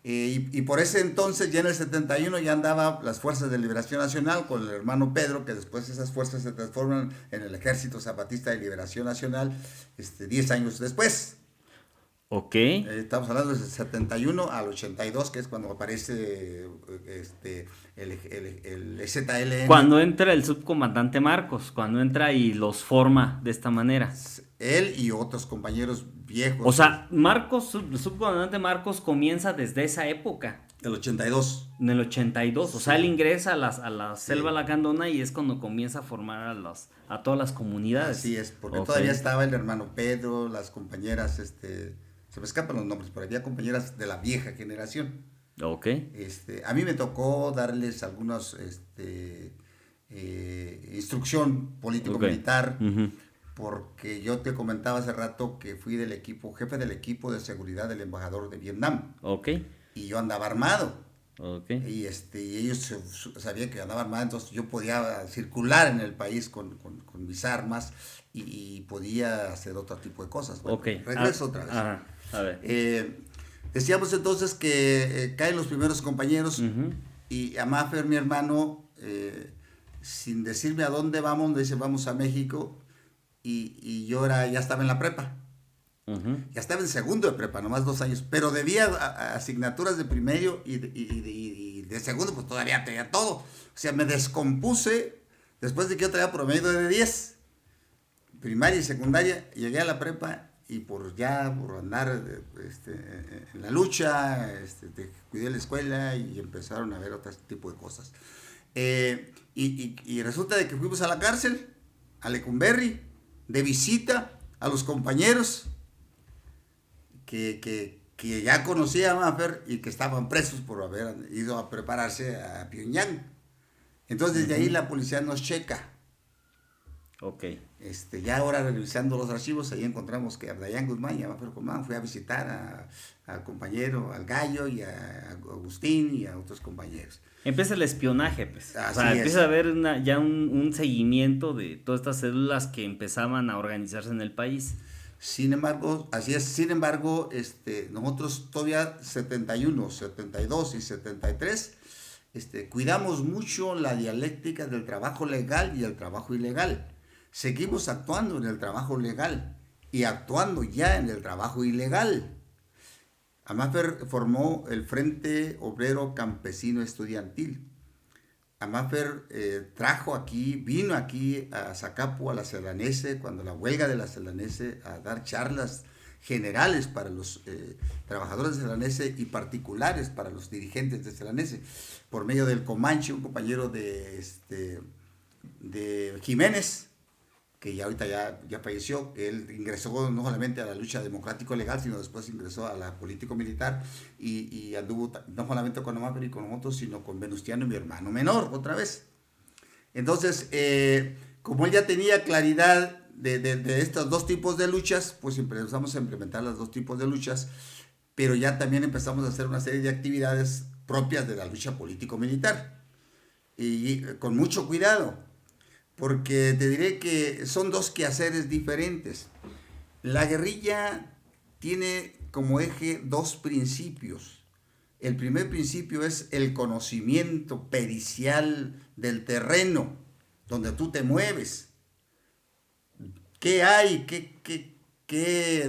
Y por ese entonces, ya en el 71, ya andaban las Fuerzas de Liberación Nacional con el hermano Pedro, que después esas fuerzas se transforman en el Ejército Zapatista de Liberación Nacional 10 años después. Ok. Estamos hablando del 71 al 82, que es cuando aparece el EZLN. Cuando entra el subcomandante Marcos, cuando entra y los forma de esta manera. Él y otros compañeros viejos. O sea, el subcomandante Marcos comienza desde esa época. El 82. En el 82. O sea, él ingresa a la selva Sí. lacandona y es cuando comienza a formar a todas las comunidades. Así es, porque Ok. todavía estaba el hermano Pedro, las compañeras, se me escapan los nombres, pero había compañeras de la vieja generación. Ok. A mí me tocó darles algunos instrucción político-militar, Okay. Uh-huh. porque yo te comentaba hace rato que fui jefe del equipo de seguridad del embajador de Vietnam, Ok. y yo andaba armado. Ok. Y ellos sabían que andaba armado, entonces yo podía circular en el país con mis armas, y podía hacer otro tipo de cosas. Bueno, Ok. regreso otra vez. Ajá. A ver. Decíamos entonces que caen los primeros compañeros, Uh-huh. y a Maffer, mi hermano, sin decirme a dónde vamos, me dice vamos a México, y yo ya estaba en la prepa. Uh-huh. Ya estaba en segundo de prepa, nomás 2 años, pero debía asignaturas de primero y de segundo, pues todavía tenía todo. O sea, me descompuse después de que yo traía promedio de 10. Primaria y secundaria, llegué a la prepa, y por andar en la lucha, cuidé la escuela, y empezaron a ver otro tipo de cosas. Y resulta de que fuimos a la cárcel, a Lecumberri, de visita a los compañeros que ya conocía a Maffer y que estaban presos por haber ido a prepararse a Pyongyang. Entonces, desde ahí la policía nos checa. Ok. Ya ahora revisando los archivos, ahí encontramos que Abdayán Guzmán y Amafer Guzmán fue a visitar al compañero, al Gallo y a Agustín y a otros compañeros. Empieza el espionaje, pues. Así o sea, es. empieza a haber ya un seguimiento de todas estas células que empezaban a organizarse en el país. Sin embargo, así es. Sin embargo, nosotros todavía 71, 72 y 73, cuidamos mucho la dialéctica del trabajo legal y el trabajo ilegal. Seguimos actuando en el trabajo legal y actuando ya en el trabajo ilegal. Amafer formó el Frente Obrero Campesino Estudiantil. Amafer vino aquí a Zacapu, a la Celanese, cuando la huelga de la Celanese, a dar charlas generales para los trabajadores de Celanese y particulares para los dirigentes de Celanese, por medio del Comanche, un compañero de Jiménez, que ya ahorita ya falleció. Él ingresó no solamente a la lucha democrático-legal, sino después ingresó a la político-militar y anduvo no solamente con Amafer y con nosotros, sino con Venustiano, mi hermano menor, otra vez. Entonces, como él ya tenía claridad de estos dos tipos de luchas, pues empezamos a implementar los dos tipos de luchas, pero ya también empezamos a hacer una serie de actividades propias de la lucha político-militar. Y con mucho cuidado, porque te diré que son dos quehaceres diferentes. La guerrilla tiene como eje dos principios. El primer principio es el conocimiento pericial del terreno donde tú te mueves. ¿Qué hay?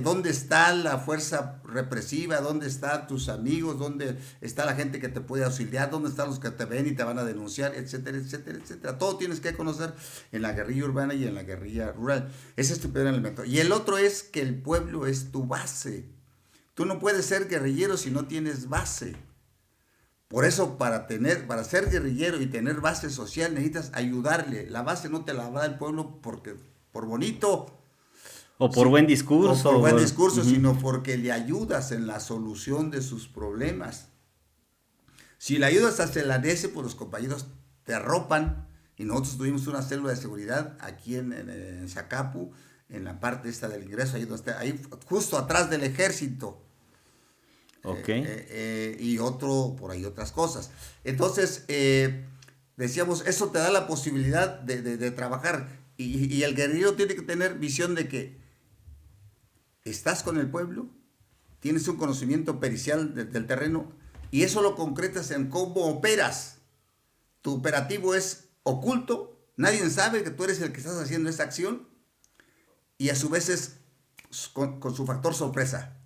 ¿Dónde está la fuerza represiva? ¿Dónde están tus amigos? ¿Dónde está la gente que te puede auxiliar? ¿Dónde están los que te ven y te van a denunciar? Etcétera, etcétera, etcétera. Todo tienes que conocer en la guerrilla urbana y en la guerrilla rural. Ese es tu primer elemento. Y el otro es que el pueblo es tu base. Tú no puedes ser guerrillero si no tienes base. Por eso, para ser guerrillero y tener base social, necesitas ayudarle. La base no te la va el pueblo por bonito, o por buen discurso. O por buen discurso, sino porque le ayudas en la solución de sus problemas. Si le ayudas a Celanese, pues los compañeros te arropan. Y nosotros tuvimos una célula de seguridad aquí en Zacapu, en la parte esta del ingreso, ahí justo atrás del ejército. Ok. Y por ahí otras cosas. Entonces, decíamos, eso te da la posibilidad de trabajar. Y el guerrillero tiene que tener visión de que estás con el pueblo, tienes un conocimiento pericial del terreno, y eso lo concretas en cómo operas. Tu operativo es oculto, nadie sabe que tú eres el que estás haciendo esa acción, y a su vez es con su factor sorpresa.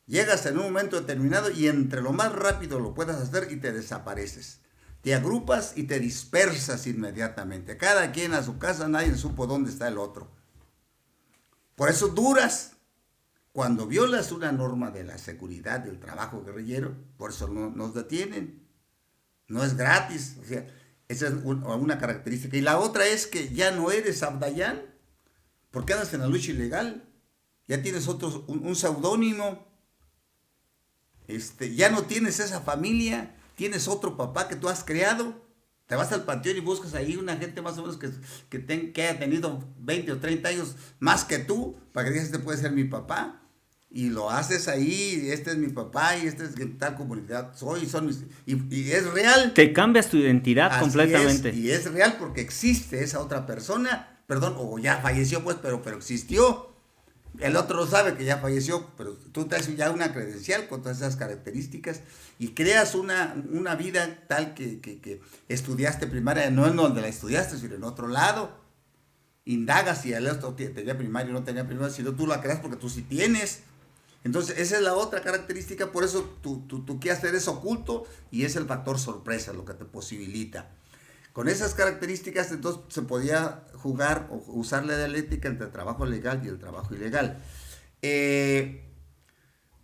Llegas en un momento determinado y entre lo más rápido lo puedas hacer y te desapareces. Te agrupas y te dispersas inmediatamente. Cada quien a su casa, nadie supo dónde está el otro. Por eso duras. Cuando violas una norma de la seguridad del trabajo guerrillero, por eso nos detienen. No es gratis. O sea, esa es una característica. Y la otra es que ya no eres Abdayán, porque andas en la lucha ilegal. Ya tienes un seudónimo. Ya no tienes esa familia. Tienes otro papá que tú has creado. Te vas al panteón y buscas ahí una gente más o menos que haya tenido 20 o 30 años más que tú, para que digas, este puede ser mi papá. Y lo haces ahí, este es mi papá y este es tal comunidad y es real. Te cambias tu identidad Así completamente. Y es real porque existe esa otra persona, o ya falleció pues, pero existió. El otro no sabe que ya falleció, pero tú traes ya una credencial con todas esas características y creas una vida tal que estudiaste primaria, no en donde la estudiaste, sino en otro lado. Indagas si el otro tenía primaria o no tenía primaria, si no tú la creas porque tú sí tienes. Entonces, esa es la otra característica, por eso tu quehacer es oculto y es el factor sorpresa lo que te posibilita. Con esas características, entonces, se podía jugar o usar la dialéctica entre el trabajo legal y el trabajo ilegal.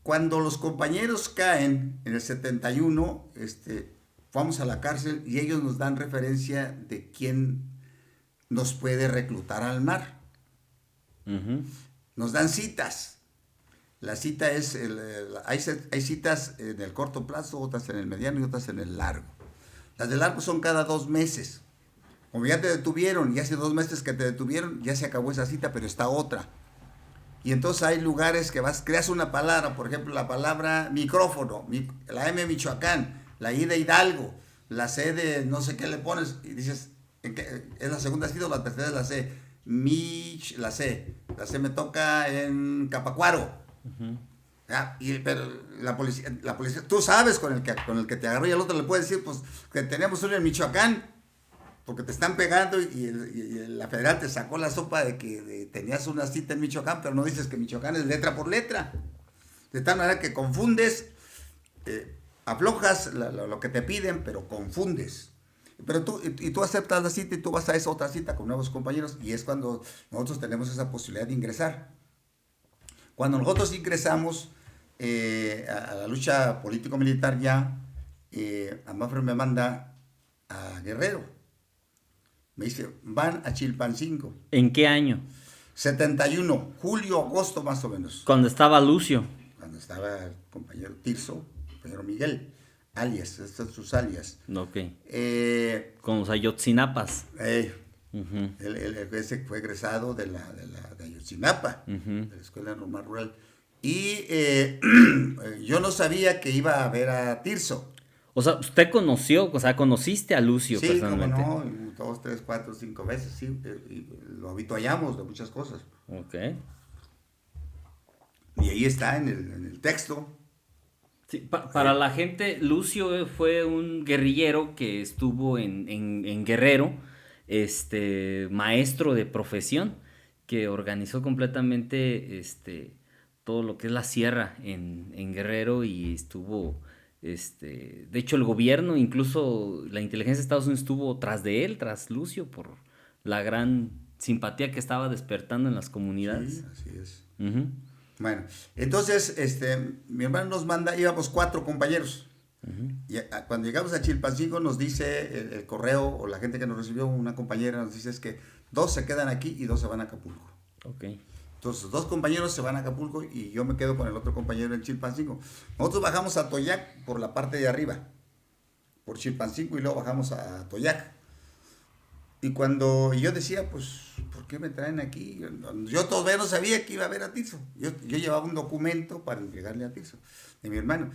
Cuando los compañeros caen en el 71, vamos a la cárcel y ellos nos dan referencia de quién nos puede reclutar al mar. Uh-huh. Nos dan citas. La cita es, hay citas en el corto plazo, otras en el mediano y otras en el largo. Las de largo son cada 2 meses. Como ya te detuvieron, y hace 2 meses que te detuvieron, ya se acabó esa cita, pero está otra. Y entonces hay lugares que creas una palabra, por ejemplo, la palabra micrófono, la M de Michoacán, la I de Hidalgo, la C de no sé qué le pones, y dices, ¿es la segunda cita o la tercera es la C? La C me toca en Capacuaro. Pero la policía, tú sabes con el que te agarró, y al otro le puedes decir, pues, que teníamos uno en Michoacán, porque te están pegando y la federal te sacó la sopa de que tenías una cita en Michoacán, pero no dices que Michoacán es letra por letra. De tal manera que confundes, aflojas lo que te piden, pero confundes. Pero tú aceptas la cita y tú vas a esa otra cita con nuevos compañeros, y es cuando nosotros tenemos esa posibilidad de ingresar. Cuando nosotros ingresamos a la lucha político-militar ya, Amafre me manda a Guerrero. Me dice, van a Chilpancingo. ¿En qué año? 71, julio, agosto más o menos. Cuando estaba Lucio. Cuando estaba el compañero Tirso, el compañero Miguel, alias, estas son sus alias. Ok. Con los Ayotzinapas. Ese fue egresado de Ayotzinapa, de la Escuela Normal Rural. Y yo no sabía que iba a ver a Tirso. O sea, usted conociste a Lucio personalmente. Sí, como no, 2, 3, 4, 5 veces, sí, y lo habituallamos de muchas cosas. Ok. Y ahí está en el texto. Sí, para la gente, Lucio fue un guerrillero que estuvo en Guerrero, maestro de profesión, que organizó completamente todo lo que es la sierra en Guerrero, y estuvo... de hecho, el gobierno, incluso la inteligencia de Estados Unidos, estuvo tras Lucio por la gran simpatía que estaba despertando en las comunidades. Sí, así es. Bueno, entonces mi hermano nos manda, íbamos 4 compañeros. Y cuando llegamos a Chilpancingo nos dice el correo, o la gente que nos recibió, una compañera nos dice, es que 2 se quedan aquí y 2 se van a Acapulco. Ok. Entonces, 2 compañeros se van a Acapulco y yo me quedo con el otro compañero en Chilpancingo. Nosotros bajamos a Toyac por la parte de arriba, por Chilpancingo, y luego bajamos a Toyac. Y yo decía, pues, ¿por qué me traen aquí? Yo todavía no sabía que iba a ver a Tirso. Yo llevaba un documento para entregarle a Tirso, de mi hermano.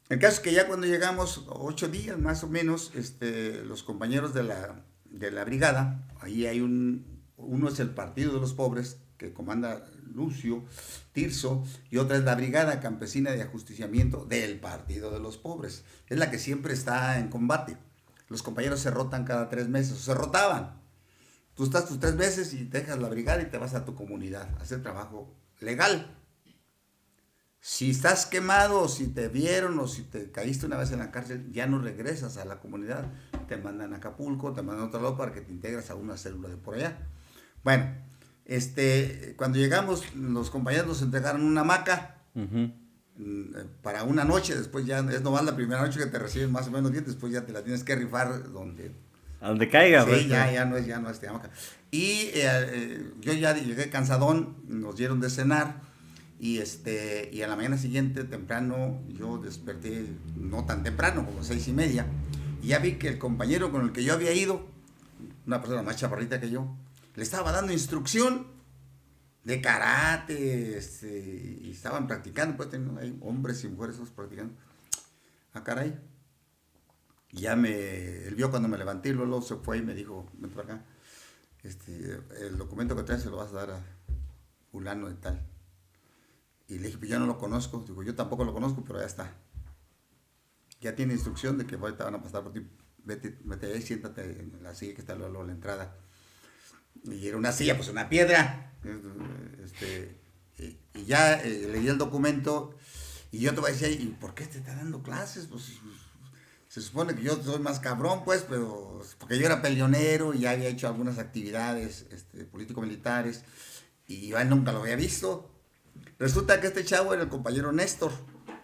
El caso es que ya cuando llegamos, 8 días más o menos, los compañeros de la brigada, ahí hay uno es el Partido de los Pobres, que comanda Lucio, Tirso, y otra es la Brigada Campesina de Ajusticiamiento del Partido de los Pobres. Es la que siempre está en combate. Los compañeros se rotan cada 3 meses, o se rotaban. Tú estás tus 3 meses y dejas la brigada y te vas a tu comunidad a hacer trabajo legal. Si estás quemado, o si te vieron, o si te caíste una vez en la cárcel, ya no regresas a la comunidad. Te mandan a Acapulco, te mandan a otro lado para que te integres a una célula de por allá. Bueno, cuando llegamos, los compañeros nos entregaron una hamaca para una noche. Después ya es nomás la primera noche que te reciben más o menos bien, después ya te la tienes que rifar a donde caiga. Sí, pues, ya no es hamaca. Y yo ya llegué cansadón, nos dieron de cenar, y a la mañana siguiente temprano yo desperté, no tan temprano, como 6:30, y ya vi que el compañero con el que yo había ido, una persona más chaparrita que yo, le estaba dando instrucción de karate, y estaban practicando, pues hay hombres y mujeres practicando. Ah, caray. Y ya él vio cuando me levanté, y luego se fue y me dijo, ven para acá, el documento que traes se lo vas a dar a fulano de tal. Y le dije, pues yo no lo conozco. Digo, yo tampoco lo conozco, pero ya está. Ya tiene instrucción de que ahorita van a pasar por ti. Vete ahí, siéntate en la silla que está luego a la entrada. Y era una silla, pues una piedra. Y ya leí el documento, y yo te voy a decir, ¿y por qué te está dando clases? Pues se supone que yo soy más cabrón, pues, pero porque yo era peleonero y ya había hecho algunas actividades político-militares, y yo a él nunca lo había visto. Resulta que este chavo era el compañero Néstor.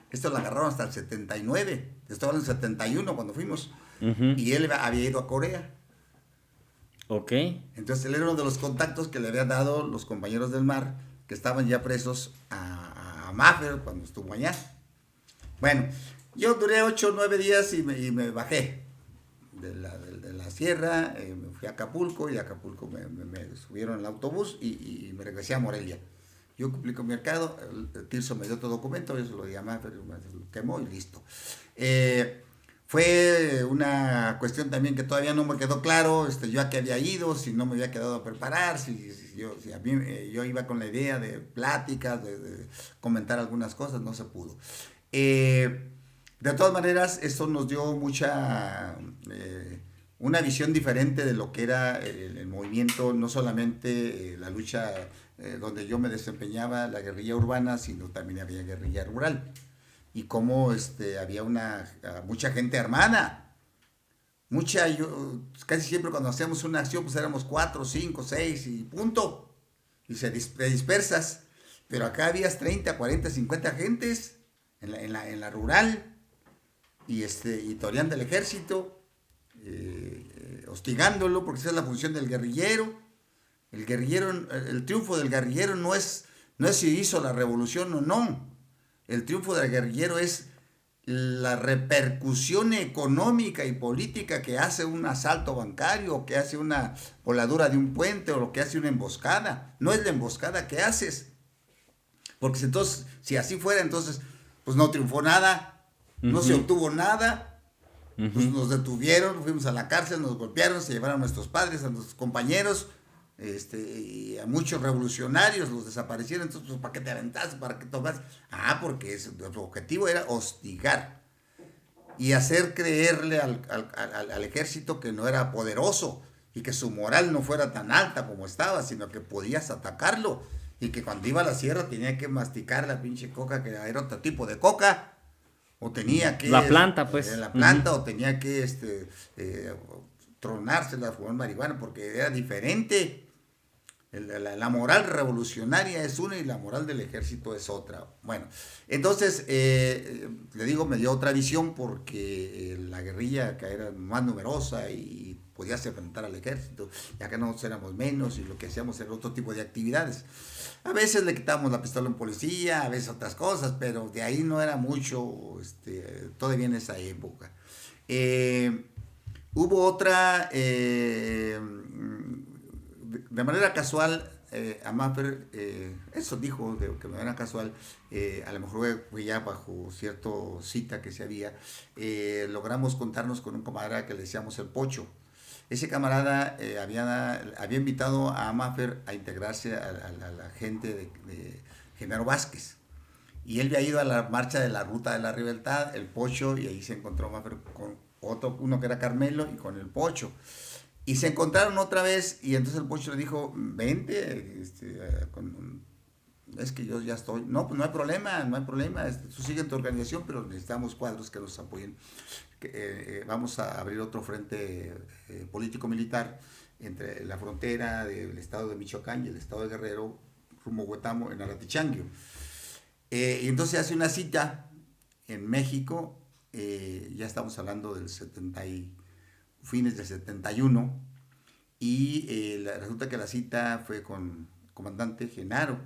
Esto lo agarraron hasta el 79. Estaba en el 71 cuando fuimos. Y él había ido a Corea. Ok. Entonces él era uno de los contactos que le habían dado los compañeros del mar, que estaban ya presos a Maffer cuando estuvo allá. Bueno, yo duré 8 o 9 días y me bajé. de la sierra, me fui a Acapulco y de Acapulco me subieron al autobús y me regresé a Morelia. Yo cumplí con mi mercado, el Tirso me dio otro documento, yo se lo llamé, pero me lo quemó y listo. Fue una cuestión también que todavía no me quedó claro, yo a qué había ido, si no me había quedado a preparar, si a mí, yo iba con la idea de pláticas, de comentar algunas cosas, no se pudo. De todas maneras, esto nos dio una visión diferente de lo que era el movimiento, no solamente la lucha donde yo me desempeñaba, la guerrilla urbana, sino también había guerrilla rural. Y cómo había mucha gente armada. Casi siempre cuando hacíamos una acción, pues éramos 4, 5, 6 y punto. Y te dispersas. Pero acá habías 30, 40, 50 gentes en la rural. Y toreando el ejército, hostigándolo, porque esa es la función del guerrillero. El triunfo del guerrillero no es si hizo la revolución o no. El triunfo del guerrillero es la repercusión económica y política que hace un asalto bancario, o que hace una voladura de un puente, o lo que hace una emboscada. No es la emboscada que haces. Porque entonces, si así fuera, entonces, pues no triunfó nada, no se obtuvo nada, pues nos detuvieron, fuimos a la cárcel, nos golpearon, se llevaron a nuestros padres, a nuestros compañeros, y a muchos revolucionarios los desaparecieron. Entonces, pues, ¿para qué te aventaste? ¿Para qué tomas? Porque su objetivo era hostigar y hacer creerle al ejército que no era poderoso y que su moral no fuera tan alta como estaba, sino que podías atacarlo, y que cuando iba a la sierra tenía que masticar la pinche coca, que era otro tipo de coca, o tenía que... La planta, pues. La planta, o tenía que tronársela, fumar marihuana, porque era diferente. La moral revolucionaria es una y la moral del ejército es otra. Bueno, entonces, le digo, me dio otra visión, porque la guerrilla que era más numerosa y podías enfrentar al ejército, ya que nosotros éramos menos y lo que hacíamos era otro tipo de actividades. A veces le quitábamos la pistola a un policía, a veces otras cosas, pero de ahí no era mucho, todavía en esa época. Hubo otra... de manera casual, Amáfer, eso dijo, que de manera casual, a lo mejor fue ya bajo cierta cita que se había, logramos contarnos con un camarada que le decíamos el Pocho. Ese camarada había invitado a Amáfer a integrarse a la gente de Genaro Vázquez. Y él había ido a la marcha de la Ruta de la Libertad, el Pocho, y ahí se encontró Amáfer con uno que era Carmelo y con el Pocho. Y se encontraron otra vez, y entonces el Pocho le dijo, vente, es que yo ya estoy. No, pues no hay problema, tú sigue en tu organización, pero necesitamos cuadros que nos apoyen. Vamos a abrir otro frente político-militar entre la frontera del estado de Michoacán y el estado de Guerrero, rumbo a Huetamo, en Aratichanguio. Y entonces hace una cita en México, ya estamos hablando del fines del 71, y resulta que la cita fue con el comandante Genaro.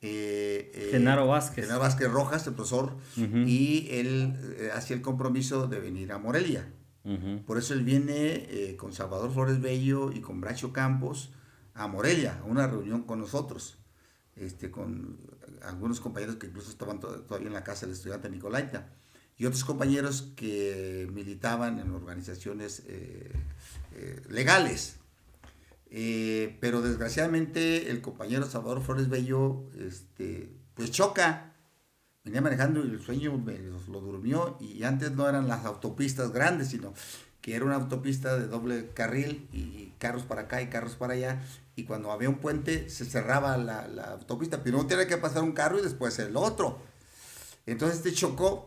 Genaro Vázquez. Genaro Vázquez Rojas, el profesor, y él hacía el compromiso de venir a Morelia. Por eso él viene con Salvador Flores Bello y con Bracho Campos a Morelia, a una reunión con nosotros, con algunos compañeros que incluso estaban todavía en la casa del estudiante Nicolaita, y otros compañeros que militaban en organizaciones legales. Pero desgraciadamente el compañero Salvador Flores Bello pues choca, venía manejando y el sueño lo durmió, y antes no eran las autopistas grandes, sino que era una autopista de doble carril y carros para acá y carros para allá, y cuando había un puente se cerraba la autopista, pero no tenía que pasar un carro y después el otro. Entonces chocó,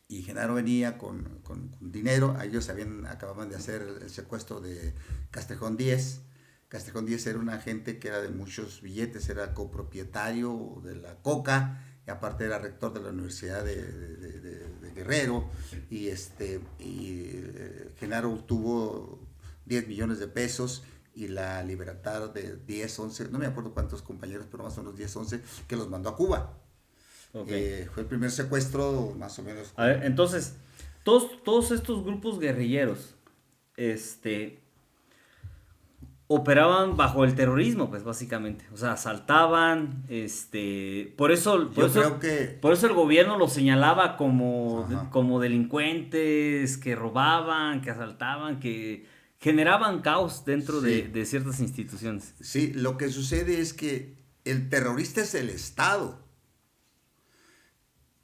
y Genaro venía con dinero. Ellos acababan de hacer el secuestro de Castrejón 10. Castrejón 10 era una gente que era de muchos billetes, era copropietario de la coca, y aparte era rector de la Universidad de Guerrero, y Genaro obtuvo 10 millones de pesos y la libertad de 10, 11, no me acuerdo cuántos compañeros, pero más o menos 10, 11, que los mandó a Cuba. Okay. Fue el primer secuestro, más o menos. A ver, entonces, todos estos grupos guerrilleros, operaban bajo el terrorismo, pues básicamente. O sea, asaltaban, por eso el gobierno los señalaba como delincuentes, que robaban, que asaltaban, que generaban caos dentro de ciertas instituciones. Sí, lo que sucede es que el terrorista es el Estado.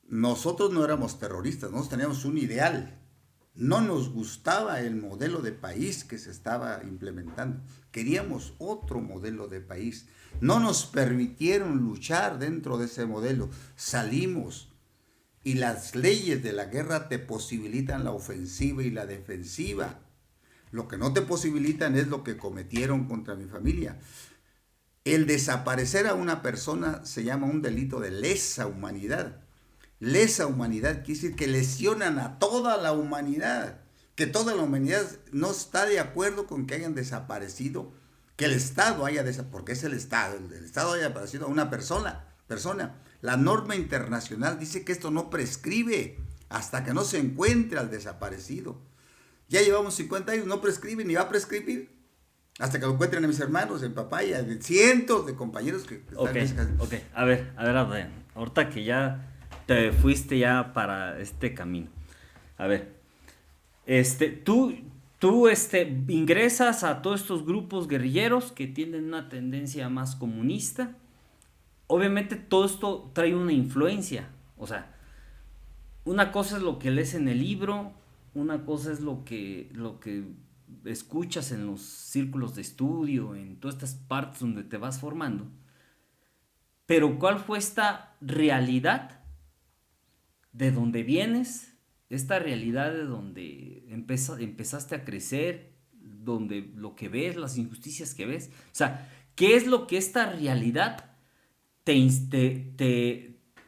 Nosotros no éramos terroristas, nosotros teníamos un ideal. No nos gustaba el modelo de país que se estaba implementando. Queríamos otro modelo de país. No nos permitieron luchar dentro de ese modelo. Salimos. Y las leyes de la guerra te posibilitan la ofensiva y la defensiva. Lo que no te posibilitan es lo que cometieron contra mi familia. El desaparecer a una persona se llama un delito de lesa humanidad. Lesa humanidad quiere decir que lesionan a toda la humanidad, que toda la humanidad no está de acuerdo con que hayan desaparecido, que el Estado haya desaparecido, porque es el Estado haya desaparecido a una persona. La norma internacional dice que esto no prescribe hasta que no se encuentre al desaparecido. Ya llevamos 50 años, no prescribe ni va a prescribir hasta que lo encuentren a mis hermanos, en papá y a cientos de compañeros que están Ok, a ver, ahorita que ya te fuiste ya para este camino. A ver, tú ingresas a todos estos grupos guerrilleros que tienen una tendencia más comunista. Obviamente todo esto trae una influencia. O sea, una cosa es lo que lees en el libro, una cosa es lo que escuchas en los círculos de estudio, en todas estas partes donde te vas formando. Pero ¿cuál fue esta realidad de donde vienes, esta realidad de donde empezaste a crecer, donde lo que ves, las injusticias que ves? O sea, ¿qué es lo que esta realidad te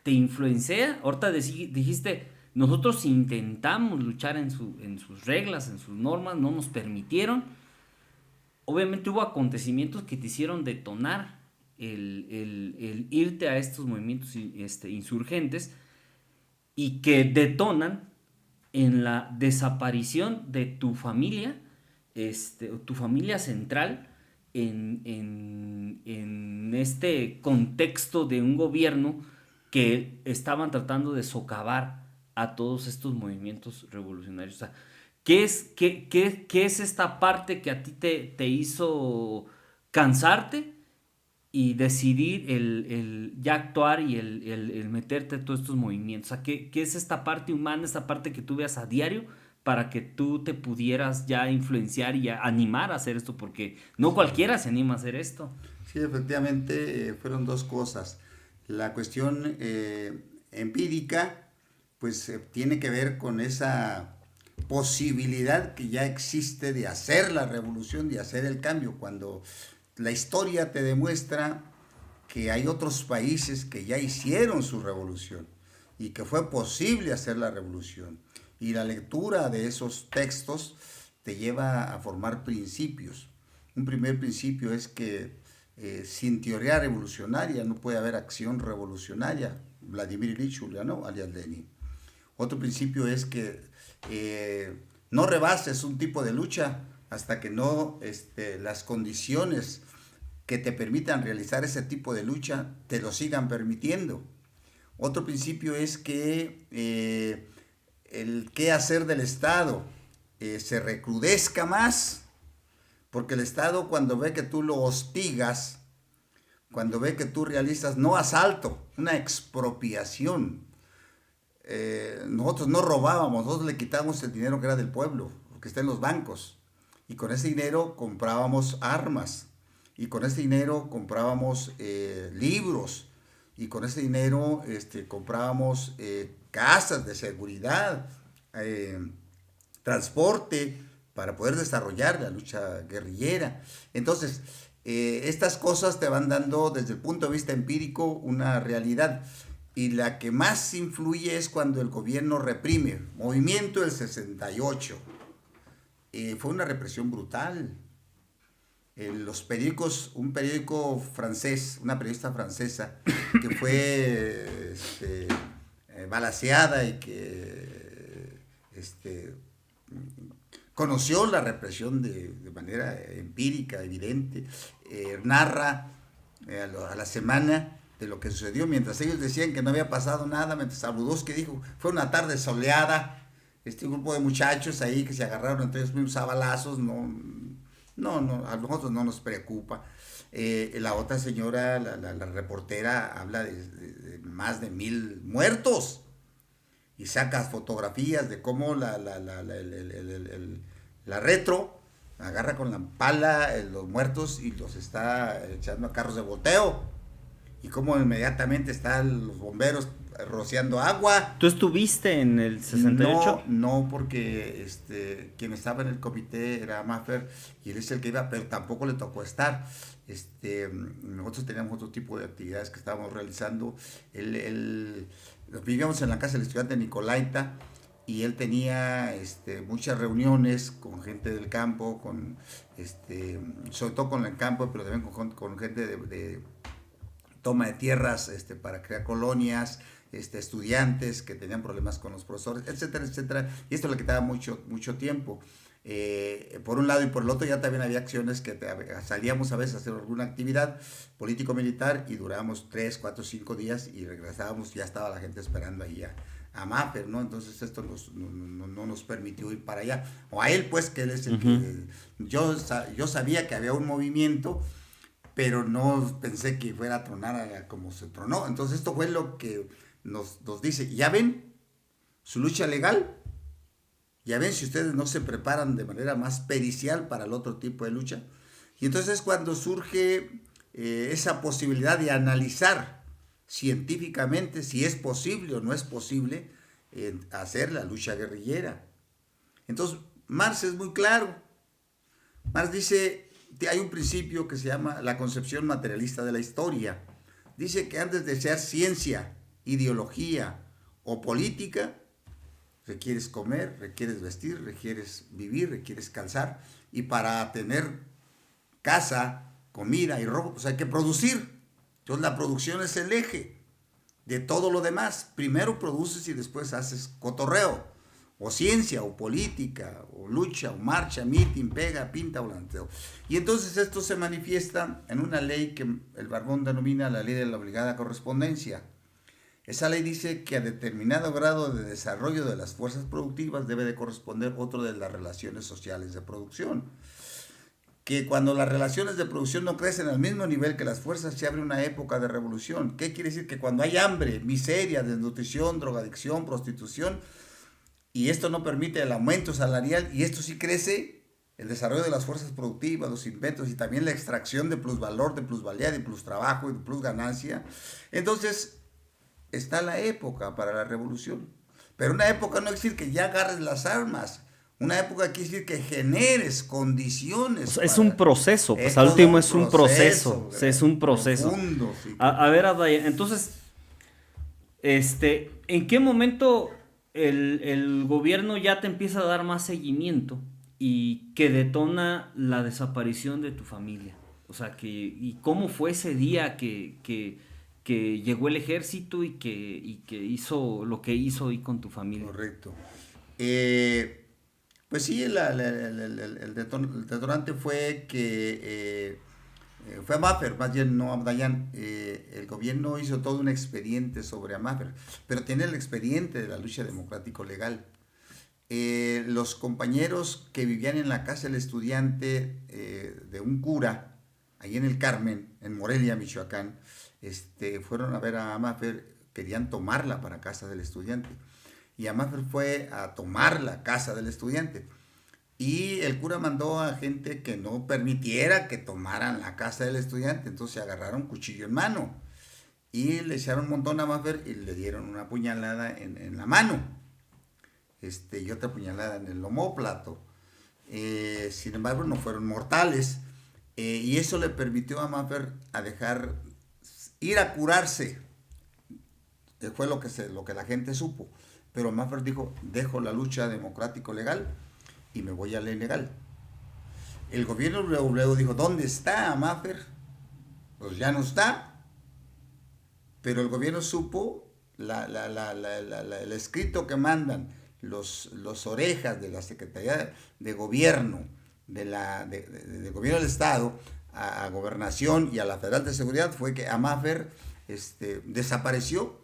influencia? Ahorita dijiste, nosotros intentamos luchar en sus reglas, en sus normas, no nos permitieron. Obviamente hubo acontecimientos que te hicieron detonar el irte a estos movimientos insurgentes, y que detonan en la desaparición de tu familia, tu familia central, en este contexto de un gobierno que estaban tratando de socavar a todos estos movimientos revolucionarios. O sea, ¿qué es esta parte que a ti te hizo cansarte y decidir el ya actuar y el meterte en todos estos movimientos? O sea, ¿qué es esta parte humana, esta parte que tú veas a diario para que tú te pudieras ya influenciar y animar a hacer esto? Porque no cualquiera se anima a hacer esto. Sí, efectivamente, fueron dos cosas. La cuestión empírica, pues tiene que ver con esa posibilidad que ya existe de hacer la revolución, de hacer el cambio, cuando la historia te demuestra que hay otros países que ya hicieron su revolución y que fue posible hacer la revolución. Y la lectura de esos textos te lleva a formar principios. Un primer principio es que sin teoría revolucionaria no puede haber acción revolucionaria. Vladimir Ilich Ulyanov, alias Lenin. Otro principio es que no rebases un tipo de lucha hasta que no las condiciones que te permitan realizar ese tipo de lucha te lo sigan permitiendo. Otro principio es que el qué hacer del Estado se recrudezca más, porque el Estado, cuando ve que tú lo hostigas, cuando ve que tú realizas no asalto, una expropiación. Nosotros no robábamos, nosotros le quitábamos el dinero que era del pueblo, que está en los bancos. Y con ese dinero comprábamos armas, y con ese dinero comprábamos libros, y con ese dinero comprábamos casas de seguridad, transporte, para poder desarrollar la lucha guerrillera. Entonces, estas cosas te van dando desde el punto de vista empírico una realidad. Y la que más influye es cuando el gobierno reprime. Movimiento del 68. Fue una represión brutal. Los periódicos, un periódico francés, una periodista francesa que fue balaceada y que conoció la represión de manera empírica, evidente, narra a la semana de lo que sucedió, mientras ellos decían que no había pasado nada, mientras Abrudowski dijo, fue una tarde soleada, un grupo de muchachos ahí que se agarraron entre ellos mismos a balazos, no, a nosotros no nos preocupa. La otra señora, la reportera, habla de más de 1,000 muertos y saca fotografías de cómo la retro agarra con la pala los muertos y los está echando a carros de volteo, y cómo inmediatamente están los bomberos rociando agua. ¿Tú estuviste en el 68? No, porque quien estaba en el comité era Maffer y él es el que iba, pero tampoco le tocó estar. Nosotros teníamos otro tipo de actividades que estábamos realizando. Vivíamos en la casa del estudiante Nicolaita y él tenía muchas reuniones con gente del campo, sobre todo con el campo, pero también con gente de toma de tierras para crear colonias, estudiantes que tenían problemas con los profesores, etcétera, etcétera. Y esto le quitaba mucho tiempo. Por un lado, y por el otro ya también había acciones que salíamos a veces a hacer alguna actividad político-militar y durábamos 3, 4, 5 días y regresábamos, ya estaba la gente esperando ahí a Maffer, ¿no? Entonces esto no nos permitió ir para allá. O a él, pues, que él es el que... Yo sabía que había un movimiento, pero no pensé que fuera a tronar como se tronó. Entonces esto fue lo que nos dice, ya ven su lucha legal, ya ven si ustedes no se preparan de manera más pericial para el otro tipo de lucha. Y entonces es cuando surge esa posibilidad de analizar científicamente si es posible o no es posible hacer la lucha guerrillera. Entonces Marx es muy claro. Marx dice, hay un principio que se llama la concepción materialista de la historia. Dice que antes de ser ciencia, ideología o política, requieres comer, requieres vestir, requieres vivir, requieres calzar, y para tener casa, comida y ropa, pues hay que producir. Entonces la producción es el eje de todo lo demás. Primero produces y después haces cotorreo, o ciencia, o política, o lucha, o marcha, mitin, pega, pinta, volanteo. Y entonces esto se manifiesta en una ley que el Barbón denomina la ley de la obligada correspondencia. Esa ley dice que a determinado grado de desarrollo de las fuerzas productivas debe de corresponder otro de las relaciones sociales de producción. Que cuando las relaciones de producción no crecen al mismo nivel que las fuerzas, se abre una época de revolución. ¿Qué quiere decir? Que cuando hay hambre, miseria, desnutrición, drogadicción, prostitución, y esto no permite el aumento salarial, y esto sí crece, el desarrollo de las fuerzas productivas, los inventos y también la extracción de plusvalor, de plusvalía, de plustrabajo y de plusganancia, entonces está la época para la revolución. Pero una época no quiere decir que ya agarres las armas. Una época quiere decir que generes condiciones. O sea, es un proceso, pues al último es un proceso. Es un proceso. Profundo, sí. A ver, Adaya, entonces, ¿en qué momento el gobierno ya te empieza a dar más seguimiento y que detona la desaparición de tu familia? O sea, ¿y cómo fue ese día que llegó el ejército y que hizo lo que hizo ahí con tu familia? Correcto. Pues sí, el detonante fue que fue a Maffer, más bien no a Dayan. El gobierno hizo todo un expediente sobre Maffer, pero tiene el expediente de la lucha democrático-legal. Los compañeros que vivían en la casa del estudiante de un cura, ahí en el Carmen, en Morelia, Michoacán, fueron a ver a Maffer, querían tomarla para casa del estudiante. Y Maffer fue a tomar la casa del estudiante. Y el cura mandó a gente que no permitiera que tomaran la casa del estudiante. Entonces se agarraron cuchillo en mano. Y le echaron un montón a Maffer y le dieron una puñalada en la mano. Y otra puñalada en el omóplato. Sin embargo, no fueron mortales. Y eso le permitió a Maffer a dejar ir a curarse. Fue lo que la gente supo. Pero Maffer dijo, dejo la lucha democrático-legal y me voy a la ilegal. El gobierno luego dijo, ¿dónde está Maffer? Pues ya no está. Pero el gobierno supo el escrito que mandan los orejas de la Secretaría de Gobierno, de Gobierno del Estado, a Gobernación y a la Federal de Seguridad, fue que Amáfer desapareció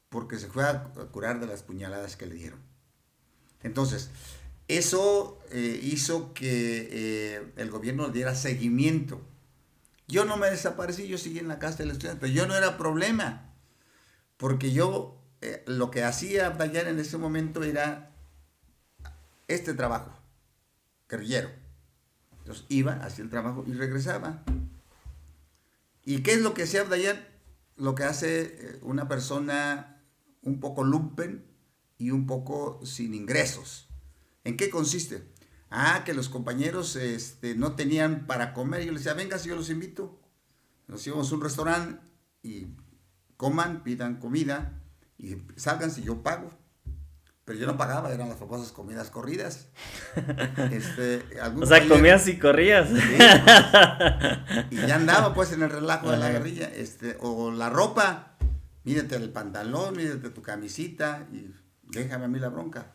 porque se fue a curar de las puñaladas que le dieron. Entonces, eso hizo que el gobierno diera seguimiento. Yo no me desaparecí, yo seguí en la casa del estudiante, pero yo no era problema, porque yo lo que hacía Abdayán en ese momento era este trabajo, guerrillero. Entonces iba, hacía el trabajo y regresaba. ¿Y qué es lo que hacía Abdayán? Lo que hace una persona un poco lumpen y un poco sin ingresos. ¿En qué consiste? Que los compañeros no tenían para comer. Yo les decía, venga, si yo los invito. Nos íbamos a un restaurante y coman, pidan comida y salgan si yo pago. Pero yo no pagaba, eran las famosas comidas corridas. O sea, comías y corrías. Sí, y ya andaba pues en el relajo de la guerrilla. O la ropa, mírate el pantalón, mírate tu camisita y déjame a mí la bronca.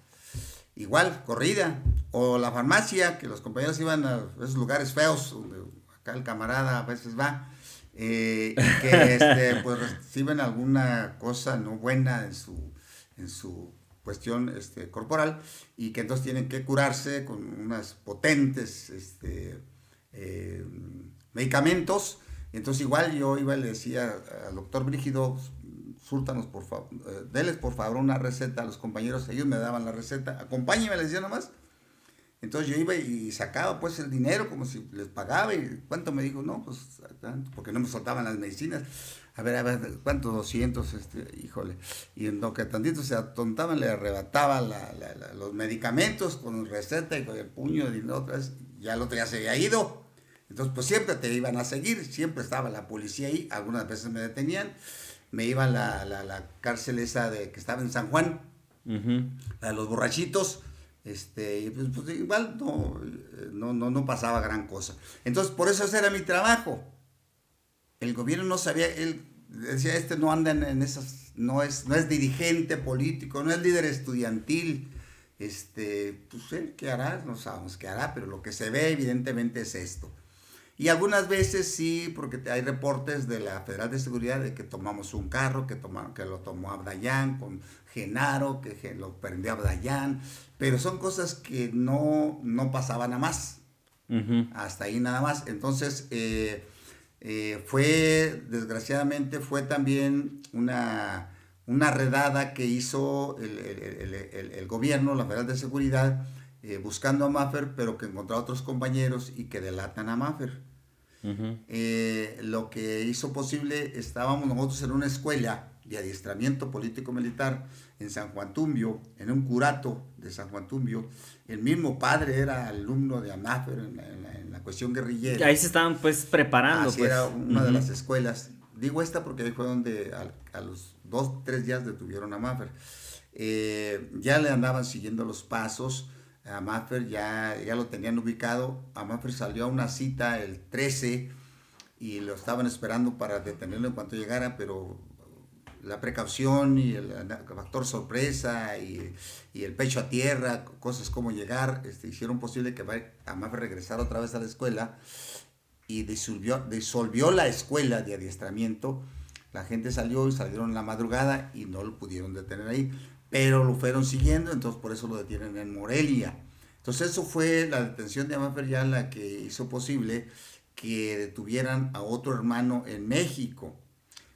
Igual, corrida. O la farmacia, que los compañeros iban a esos lugares feos, donde acá el camarada a veces va, y que pues reciben alguna cosa no buena en su cuestión corporal, y que entonces tienen que curarse con unas potentes medicamentos. Entonces igual yo iba y le decía al doctor Brígido, súrtanos por favor, denles por favor una receta a los compañeros. Ellos me daban la receta, acompáñenme, les decía nomás. Entonces yo iba y sacaba pues el dinero como si les pagaba. ¿Y cuánto me dijo? No, pues tanto, porque no me soltaban las medicinas. A ver, ¿cuánto? 200, híjole. Y en lo que tantito se atontaban, le arrebataba los medicamentos con receta y con el puño de dinero otra vez. Ya el otro ya se había ido. Entonces pues siempre te iban a seguir, siempre estaba la policía ahí, algunas veces me detenían. Me iba a la cárcel esa que estaba en San Juan, la de los borrachitos. Y pues igual no pasaba gran cosa. Entonces, por eso ese era mi trabajo. El gobierno no sabía, él decía, no anda en esas, no es dirigente político, no es líder estudiantil. Pues él qué hará, no sabemos qué hará, pero lo que se ve evidentemente es esto. Y algunas veces sí, porque hay reportes de la Federal de Seguridad de que tomamos un carro, que lo tomó Abdayán con Genaro, que lo prendió Abdayán, pero son cosas que no pasaban a más. Hasta ahí nada más. Entonces, desgraciadamente fue también una redada que hizo el gobierno, la Federal de Seguridad, buscando a Amáfer, pero que encontró a otros compañeros y que delatan a Amáfer. Lo que hizo posible, estábamos nosotros en una escuela de adiestramiento político-militar en San Juan Tumbio, en un curato de San Juan Tumbio. El mismo padre era alumno de Amáfer en la cuestión guerrillera. Ahí se estaban pues preparando. Así era una de las escuelas. Digo esta porque ahí fue donde a los 2-3 días detuvieron a Amáfer. Ya le andaban siguiendo los pasos. A Amáfer ya lo tenían ubicado. Amáfer salió a una cita el 13 y lo estaban esperando para detenerlo en cuanto llegara, pero la precaución y el factor sorpresa y el pecho a tierra, cosas como llegar, hicieron posible que Amáfer regresara otra vez a la escuela y disolvió la escuela de adiestramiento. La gente salieron en la madrugada y no lo pudieron detener ahí, pero lo fueron siguiendo, entonces por eso lo detienen en Morelia. Entonces eso fue la detención de Amáfer ya la que hizo posible que detuvieran a otro hermano en México.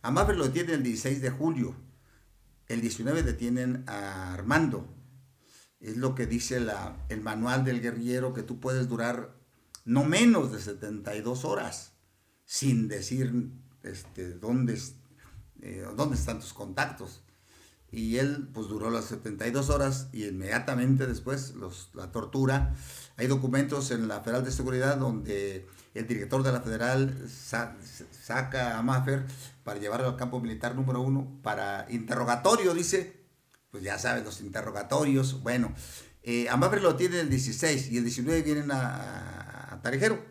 Amáfer lo detienen el 16 de julio, el 19 detienen a Armando. Es lo que dice el manual del guerrillero, que tú puedes durar no menos de 72 horas sin decir dónde están tus contactos. Y él pues duró las 72 horas y inmediatamente después la tortura. Hay documentos en la Federal de Seguridad donde el director de la Federal saca a Amáfer para llevarlo al campo militar número 1 para interrogatorio, dice. Pues ya sabes, los interrogatorios. Bueno, Amáfer lo tiene el 16 y el 19 vienen a Tarejero.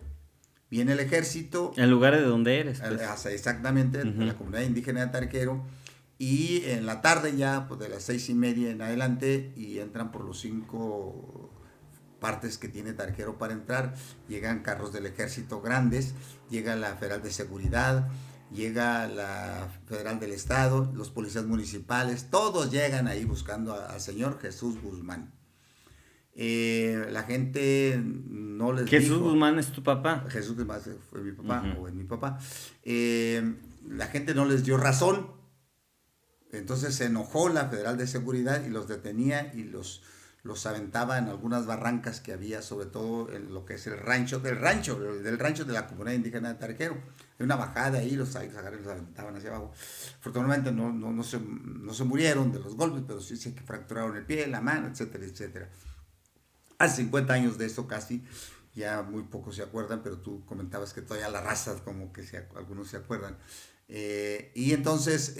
Viene el ejército. El lugar de donde eres. Pues. Exactamente, de la comunidad indígena de Tarejero. Y en la tarde ya, pues de las 6:30 en adelante, y entran por los 5 partes que tiene Tarjero para entrar. Llegan carros del ejército grandes, llega la Federal de Seguridad, llega la Federal del Estado, los policías municipales, todos llegan ahí buscando al señor Jesús Guzmán. La gente no les Jesús dijo, Guzmán es tu papá. Jesús Guzmán fue mi papá, o es mi papá. La gente no les dio razón. Entonces se enojó la Federal de Seguridad y los detenía y los aventaba en algunas barrancas que había, sobre todo en lo que es el rancho de la comunidad indígena de Tarjero. Hay una bajada ahí, los agarraron y los aventaban hacia abajo. Afortunadamente no se murieron de los golpes, pero sí se fracturaron el pie, la mano, etcétera, etcétera. Hace 50 años de eso casi, ya muy pocos se acuerdan, pero tú comentabas que todavía la raza como que algunos se acuerdan. Y entonces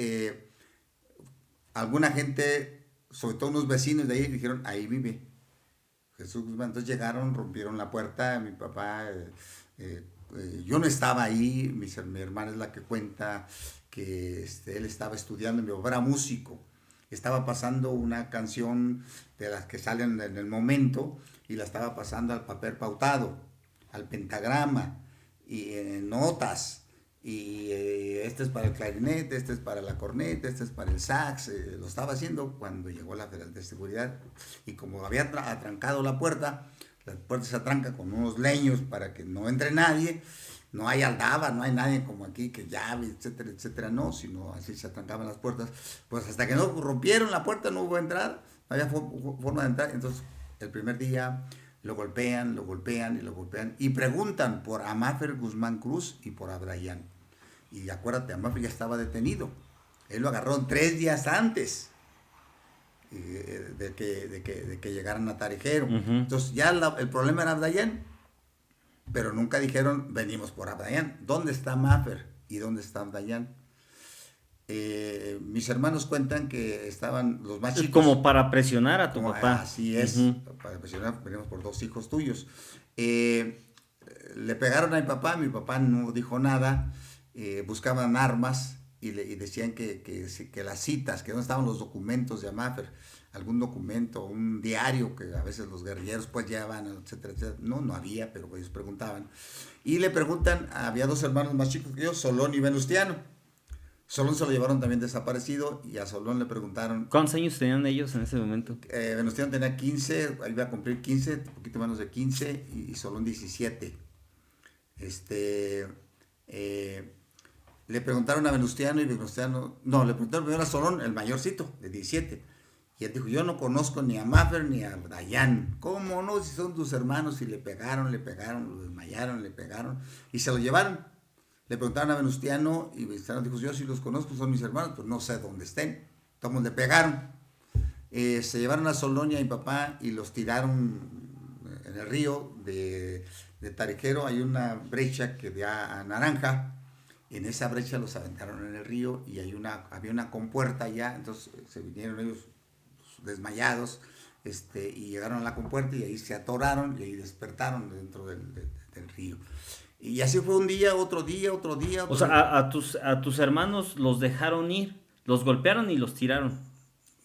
alguna gente, sobre todo unos vecinos de ahí, dijeron, ahí vive Jesús Guzmán. Entonces llegaron, rompieron la puerta, mi papá, yo no estaba ahí, mi hermana es la que cuenta que él estaba estudiando, mi papá era músico, estaba pasando una canción de las que salen en el momento, y la estaba pasando al papel pautado, al pentagrama, y en notas, y este es para el clarinete, este es para la corneta, este es para el sax. Lo estaba haciendo cuando llegó la Federal de Seguridad, y como había atrancado la puerta se atranca con unos leños para que no entre nadie, no hay aldaba, no hay nadie como aquí que llave, etcétera, etcétera, no, sino así se atrancaban las puertas. Pues hasta que no rompieron la puerta no hubo entrada, no había forma de entrar. Entonces el primer día lo golpean y preguntan por Amáfer Guzmán Cruz y por Abrayán. Y acuérdate, Amáfer ya estaba detenido. Él lo agarró 3 días antes de que llegaran a Tarjero. Uh-huh. Entonces ya el problema era Abrayán, pero nunca dijeron venimos por Abrayán. ¿Dónde está Amáfer y dónde está Abrayán? Mis hermanos cuentan que estaban los más chicos. Como para presionar a tu papá. Así es, uh-huh. Para presionar, venimos por 2 hijos tuyos. Le pegaron a mi papá no dijo nada, buscaban armas y decían que las citas, que no estaban los documentos de Amáfer, algún documento, un diario que a veces los guerrilleros pues llevaban, etcétera, etcétera. No había, pero ellos preguntaban. Y le preguntan, había 2 hermanos más chicos que yo, Solón y Venustiano. Solón se lo llevaron también desaparecido, y a Solón le preguntaron... ¿Cuántos años tenían ellos en ese momento? Venustiano tenía 15, iba a cumplir 15, un poquito menos de 15, y Solón 17. Le preguntaron a Venustiano, le preguntaron primero a Solón, el mayorcito, de 17. Y él dijo, yo no conozco ni a Amáfer ni a Abrayán. ¿Cómo no? Si son tus hermanos. Y le pegaron, lo desmayaron, le pegaron, y se lo llevaron. Le preguntaron a Venustiano, y Venustiano dijo, yo sí los conozco, son mis hermanos, pues no sé dónde estén. Todos le pegaron. Se llevaron a Solón y a mi papá y los tiraron en el río de Tarjero. Hay una brecha que da a Naranja. En esa brecha los aventaron en el río, y había una compuerta allá. Entonces se vinieron ellos desmayados, y llegaron a la compuerta, y ahí se atoraron y ahí despertaron dentro del río. Y así fue un día, otro día. O sea, a tus hermanos los dejaron ir, los golpearon y los tiraron.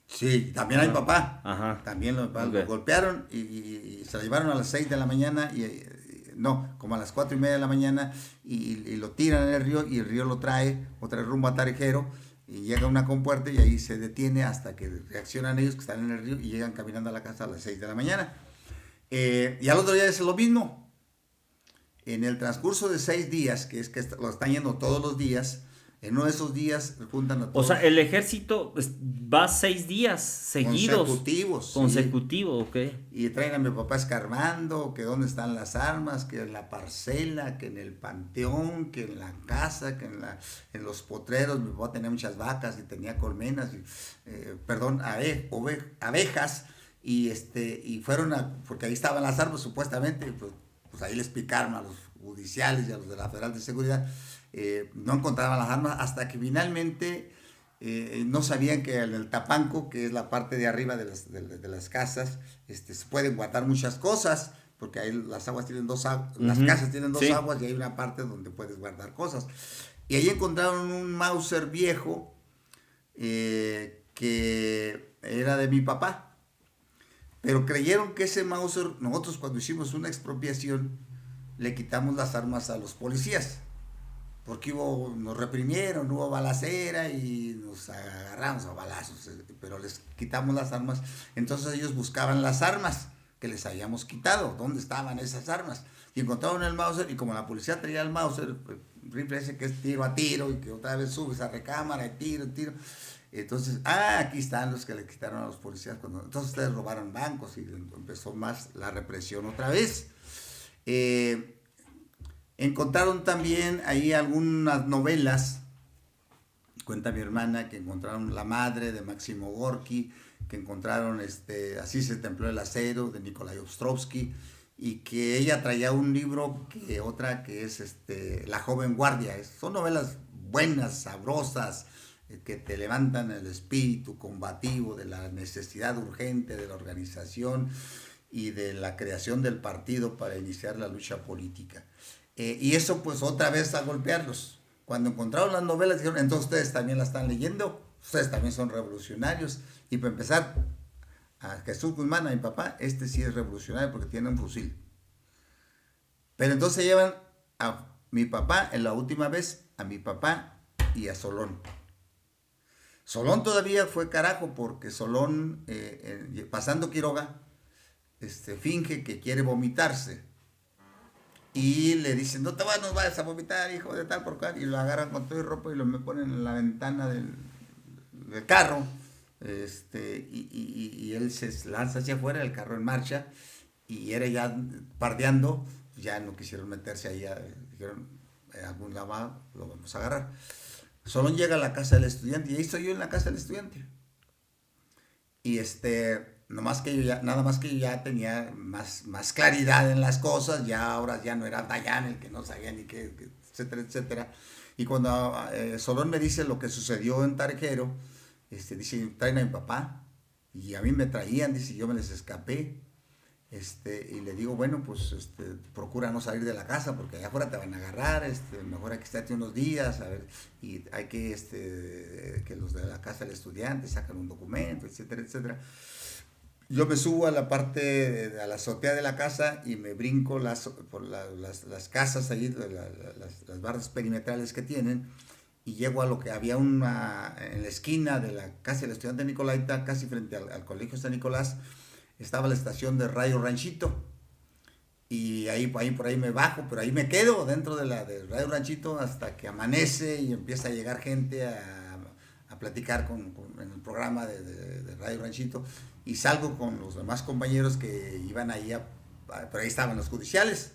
Sí, también a mi papá. Ajá. También los golpearon y se lo llevaron a las 6 de la mañana, como a las 4:30 de la mañana, y lo tiran en el río, y el río lo trae rumbo a Tarjero, y llega a una compuerta, y ahí se detiene hasta que reaccionan ellos que están en el río, y llegan caminando a la casa a las 6 de la mañana. Y al otro día es lo mismo. En el transcurso de 6 días, que es que lo están yendo todos los días, en uno de esos días juntan a todos. O sea, el ejército va 6 días seguidos. Consecutivos, sí. Ok. Y traen a mi papá escarbando, que dónde están las armas, que en la parcela, que en el panteón, que en la casa, que en los potreros. Mi papá tenía muchas vacas y tenía colmenas, abejas, y fueron porque ahí estaban las armas supuestamente, pues ahí les picaron a los judiciales y a los de la Federal de Seguridad. No encontraban las armas hasta que finalmente no sabían que en el tapanco, que es la parte de arriba de las casas, se pueden guardar muchas cosas, porque ahí las aguas tienen las casas tienen 2 aguas, y hay una parte donde puedes guardar cosas. Y ahí encontraron un Mauser viejo, que era de mi papá. Pero creyeron que ese Mauser, nosotros cuando hicimos una expropiación, le quitamos las armas a los policías. Porque nos reprimieron, hubo balacera y nos agarramos a balazos, pero les quitamos las armas. Entonces ellos buscaban las armas que les habíamos quitado, dónde estaban esas armas. Y encontraron el Mauser, y como la policía traía el Mauser, el rifle ese que es tiro a tiro, y que otra vez subes a recámara, tiro. Entonces, aquí están los que le quitaron a los policías. Entonces ustedes robaron bancos y empezó más la represión otra vez. Encontraron también ahí algunas novelas, cuenta mi hermana, que encontraron La madre de Máximo Gorki, que encontraron Así se templó el acero de Nikolai Ostrovsky, y que ella traía un libro, otra que es La joven guardia. Son novelas buenas, sabrosas, que te levantan el espíritu combativo de la necesidad urgente de la organización y de la creación del partido para iniciar la lucha política. Y eso pues otra vez a golpearlos. Cuando encontraron las novelas dijeron, entonces ustedes también las están leyendo, ustedes también son revolucionarios. Y para empezar, a Jesús Guzmán, a mi papá, sí es revolucionario porque tiene un fusil. Pero entonces llevan a mi papá, en la última vez, a mi papá y a Solón. Solón todavía fue carajo porque Solón, pasando Quiroga, finge que quiere vomitarse. Y le dicen, no te nos vayas a vomitar, hijo de tal por cual. Y lo agarran con todo y ropa y lo me ponen en la ventana del carro. Y él se lanza hacia afuera, el carro en marcha. Y era ya pardeando, ya no quisieron meterse ahí. Dijeron, algún lado lo vamos a agarrar. Solón llega a la casa del estudiante y ahí estoy yo en la casa del estudiante. Y nada más que yo ya tenía más claridad en las cosas, ya ahora ya no era Dayan el que no sabía ni qué, etcétera, etcétera. Y cuando Solón me dice lo que sucedió en Tarjero, dice, traen a mi papá, y a mí me traían, dice, yo me les escapé, y le digo, bueno, pues procura no salir de la casa porque allá afuera te van a agarrar, mejor aquí estate unos días, a ver, y hay que los de la casa del estudiante sacan un documento, etcétera, etcétera. Yo me subo a la parte, a la azotea de la casa y me brinco por las casas allí, las barras perimetrales que tienen, y llego a lo que había en la esquina de la casa del estudiante Nicolaita, casi frente al colegio San Nicolás, estaba la estación de Radio Ranchito. Y por ahí me bajo, pero ahí me quedo dentro de Radio Ranchito hasta que amanece y empieza a llegar gente a platicar en el programa de Radio Ranchito. Y salgo con los demás compañeros que iban ahí, pero ahí estaban los judiciales,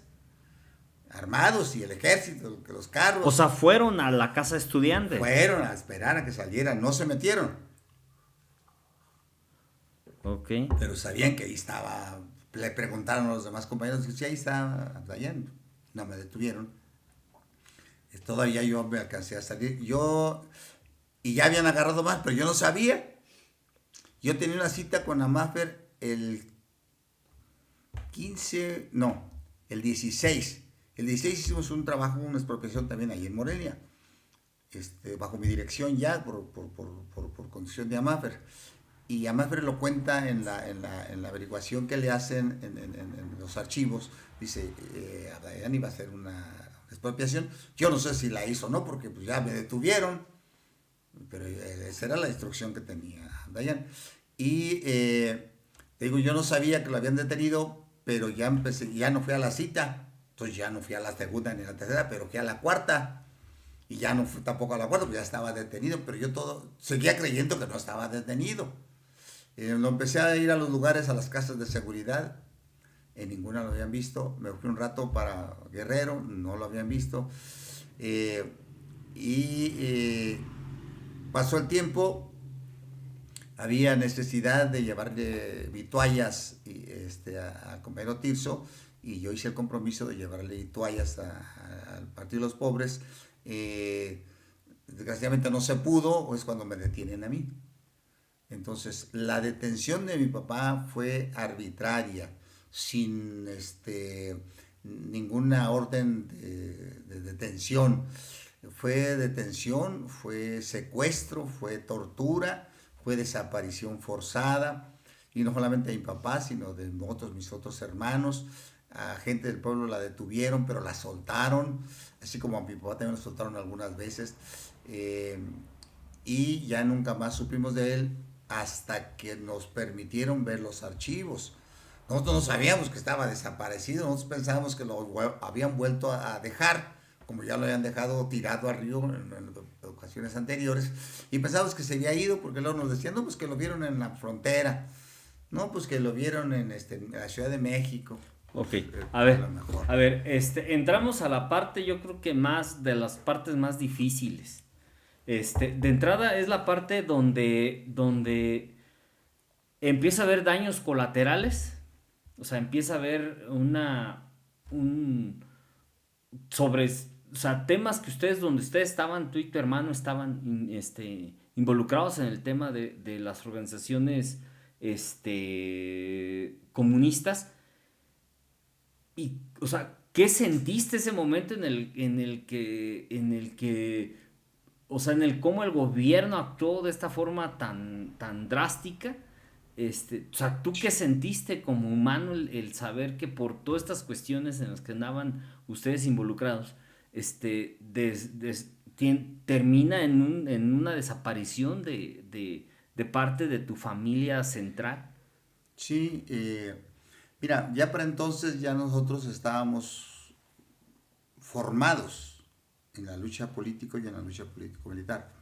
armados, y el ejército, los carros. O sea, fueron a la casa estudiante. Fueron a esperar a que salieran, no se metieron. Ok. Pero sabían que ahí estaba, le preguntaron a los demás compañeros, si ahí está Dayan, no me detuvieron. Todavía yo me alcancé a salir, y ya habían agarrado más, pero yo no sabía. Yo tenía una cita con Amáfer el 16. El 16 hicimos un trabajo, una expropiación también ahí en Morelia, bajo mi dirección ya, por condición de Amáfer. Y Amáfer lo cuenta en la averiguación que le hacen en los archivos. Dice, Dayan iba a hacer una expropiación. Yo no sé si la hizo o no, porque pues ya me detuvieron. Pero esa era la instrucción que tenía Dayan. Y te digo, yo no sabía que lo habían detenido, pero ya no fui a la cita. Entonces ya no fui a la segunda ni a la tercera, pero fui a la cuarta. Y ya no fui tampoco a la cuarta, porque ya estaba detenido. Pero yo seguía creyendo que no estaba detenido. Lo empecé a ir a los lugares, a las casas de seguridad. En ninguna lo habían visto. Me fui un rato para Guerrero, no lo habían visto. Pasó el tiempo, había necesidad de llevarle vituallas al compañero Tirso, y yo hice el compromiso de llevarle vituallas al Partido de los Pobres. Desgraciadamente no se pudo, o es cuando me detienen a mí. Entonces, la detención de mi papá fue arbitraria, sin ninguna orden de detención. fue detención, fue secuestro, fue tortura, fue desaparición forzada, y no solamente de mi papá, sino de mis otros hermanos. A gente del pueblo la detuvieron, pero la soltaron, así como a mi papá también lo soltaron algunas veces, y ya nunca más supimos de él hasta que nos permitieron ver los archivos. Nosotros no sabíamos que estaba desaparecido, nosotros pensábamos que lo habían vuelto a dejar, como ya lo habían dejado tirado al río en ocasiones anteriores, y pensábamos que se había ido, porque luego nos decían, no, pues que lo vieron en la frontera, no, pues que lo vieron en la Ciudad de México. Ok, a ver, entramos a la parte, yo creo que más de las partes más difíciles. De entrada es la parte donde empieza a haber daños colaterales, o sea, empieza a haber temas que donde ustedes estaban, tú y tu hermano estaban involucrados en el tema de las organizaciones comunistas. Y, o sea, ¿qué sentiste ese momento en el que, o sea, en el cómo el gobierno actuó de esta forma tan drástica? O sea, ¿tú qué sentiste como humano el saber que por todas estas cuestiones en las que andaban ustedes involucrados, termina en una desaparición de parte de tu familia central? Sí, mira, ya para entonces ya nosotros estábamos formados en la lucha política y en la lucha político-militar.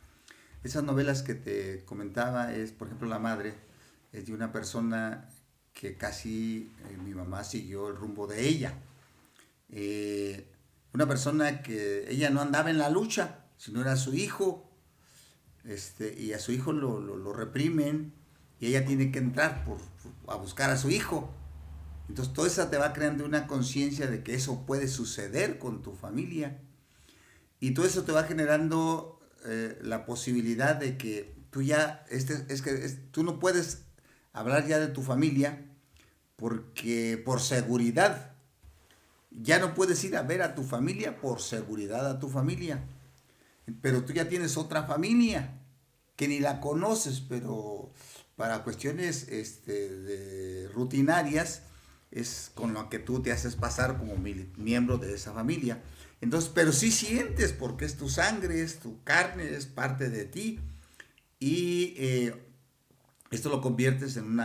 Esas novelas que te comentaba es, por ejemplo, La Madre, es de una persona que casi mi mamá siguió el rumbo de ella. Una persona que ella no andaba en la lucha, sino era su hijo, y a su hijo lo reprimen, y ella tiene que entrar a buscar a su hijo. Entonces todo eso te va creando una conciencia de que eso puede suceder con tu familia, y todo eso te va generando la posibilidad de que tú ya, tú no puedes hablar ya de tu familia porque por seguridad, ya no puedes ir a ver a tu familia por seguridad a tu familia, pero tú ya tienes otra familia que ni la conoces, pero para cuestiones rutinarias es con lo que tú te haces pasar como miembro de esa familia. Entonces, pero sí sientes, porque es tu sangre, es tu carne, es parte de ti, y esto lo conviertes en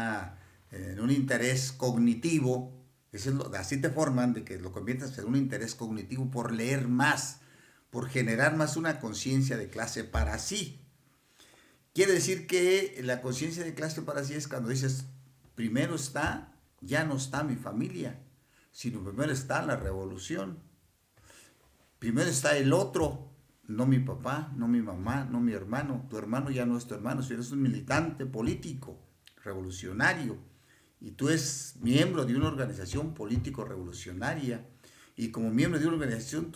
un interés cognitivo. Así te forman, de que lo conviertas en un interés cognitivo por leer más, por generar más una conciencia de clase para sí. Quiere decir que la conciencia de clase para sí es cuando dices, primero ya no está mi familia, sino primero está la revolución. Primero está el otro, no mi papá, no mi mamá, no mi hermano. Tu hermano ya no es tu hermano, si eres un militante político, revolucionario, y tú eres miembro de una organización político-revolucionaria, y como miembro de una organización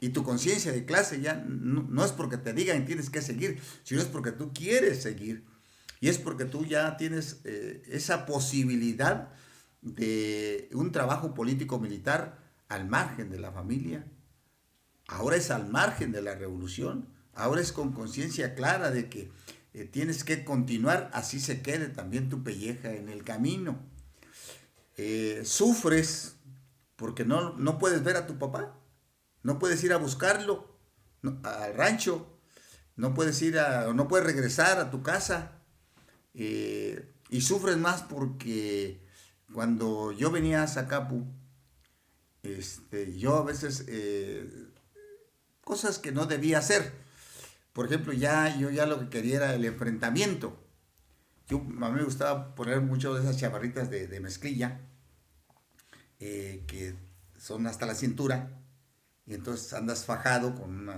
y tu conciencia de clase ya no es porque te digan tienes que seguir, sino es porque tú quieres seguir, y es porque tú ya tienes esa posibilidad de un trabajo político-militar al margen de la familia. Ahora es al margen de la revolución, ahora es con conciencia clara de que tienes que continuar, así se quede también tu pelleja en el camino. Sufres porque no puedes ver a tu papá, no puedes ir a buscarlo al rancho, no puedes regresar a tu casa, y sufres más porque cuando yo venía a Zacapu, yo a veces cosas que no debía hacer. Por ejemplo, yo ya lo que quería era el enfrentamiento. A mí me gustaba poner mucho de esas chamarritas de mezclilla, que son hasta la cintura, y entonces andas fajado con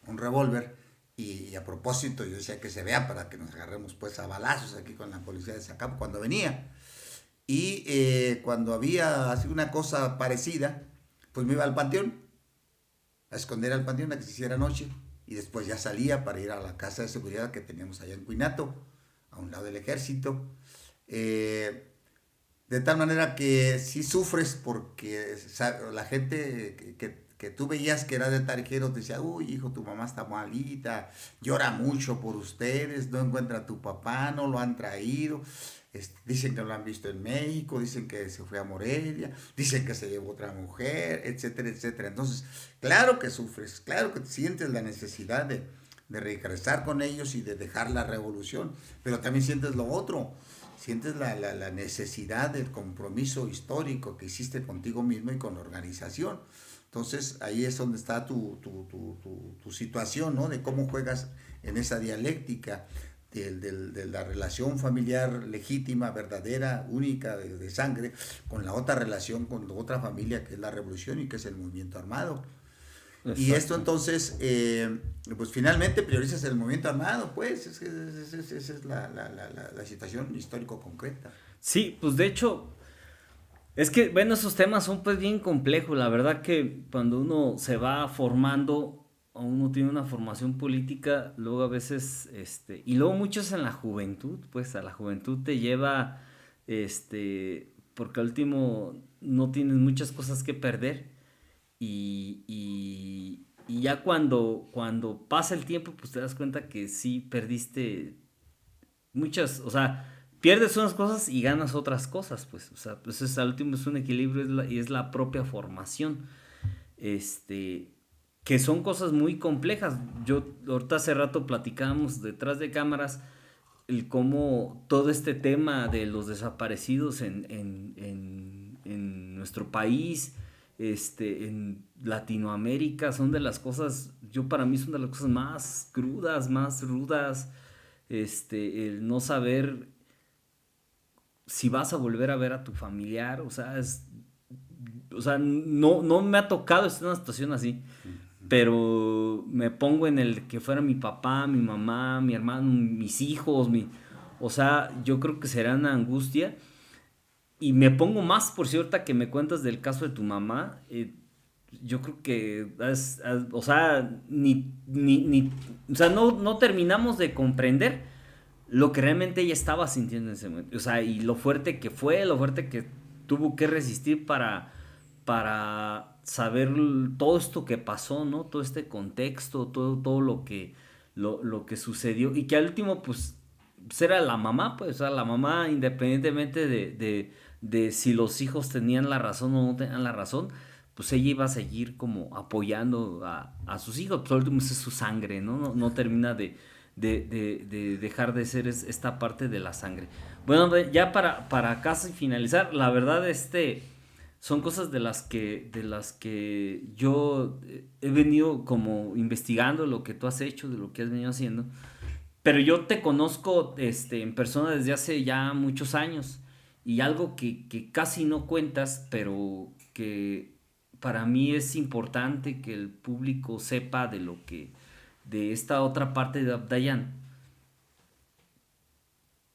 un revólver, y a propósito yo decía que se vea para que nos agarremos pues a balazos aquí con la policía de Zacapu cuando venía. Y cuando había así una cosa parecida, pues me iba al panteón, a esconder al panteón a que se hiciera noche, y después ya salía para ir a la casa de seguridad que teníamos allá en Cuinato, a un lado del ejército. De tal manera que sí sufres porque la gente que tú veías que era de Tarjeros, te decía, uy, hijo, tu mamá está malita, llora mucho por ustedes, no encuentra a tu papá, no lo han traído. Dicen que lo han visto en México, dicen que se fue a Morelia, dicen que se llevó otra mujer, etcétera, etcétera. Entonces, claro que sufres, claro que sientes la necesidad de regresar con ellos y de dejar la revolución, pero también sientes lo otro, sientes la necesidad del compromiso histórico que hiciste contigo mismo y con la organización. Entonces, ahí es donde está tu situación, ¿no? De cómo juegas en esa dialéctica de la relación familiar legítima, verdadera, única, de sangre, con la otra relación, con la otra familia que es la revolución y que es el movimiento armado. Exacto. Y esto entonces, pues finalmente priorizas el movimiento armado, pues, esa es la situación histórico concreta. Sí, pues de hecho, es que, bueno, esos temas son pues bien complejos, la verdad que cuando uno se va formando, o uno tiene una formación política, luego a veces, y luego muchos en la juventud, pues a la juventud te lleva, porque al último no tienes muchas cosas que perder, y ya cuando pasa el tiempo, pues te das cuenta que sí perdiste muchas, o sea, pierdes unas cosas y ganas otras cosas, pues, o sea, pues al último es un equilibrio y es la propia formación, que son cosas muy complejas. Yo ahorita hace rato platicábamos detrás de cámaras el cómo todo este tema de los desaparecidos en nuestro país, en Latinoamérica, son de las cosas, para mí son de las cosas más crudas, más rudas, el no saber si vas a volver a ver a tu familiar, o sea, no me ha tocado estar en una situación así, pero me pongo en el que fuera mi papá, mi mamá, mi hermano, mis hijos, o sea, yo creo que será una angustia. Y me pongo más, por cierto, que me cuentas del caso de tu mamá. Yo creo que, o sea, o sea, no terminamos de comprender lo que realmente ella estaba sintiendo en ese momento. O sea, y lo fuerte que fue, lo fuerte que tuvo que resistir para saber todo esto que pasó, ¿no? Todo este contexto, todo lo que sucedió. Y que al último, pues era la mamá, pues, o sea, la mamá, independientemente de si los hijos tenían la razón o no tenían la razón, pues ella iba a seguir como apoyando a sus hijos, pues al último es su sangre, ¿no? No termina de dejar de ser esta parte de la sangre. Bueno, ya para casi finalizar, la verdad, son cosas de las que yo he venido como investigando lo que tú has hecho, de lo que has venido haciendo, pero yo te conozco en persona desde hace ya muchos años, y algo que casi no cuentas, pero que para mí es importante que el público sepa de esta otra parte de Abdayan.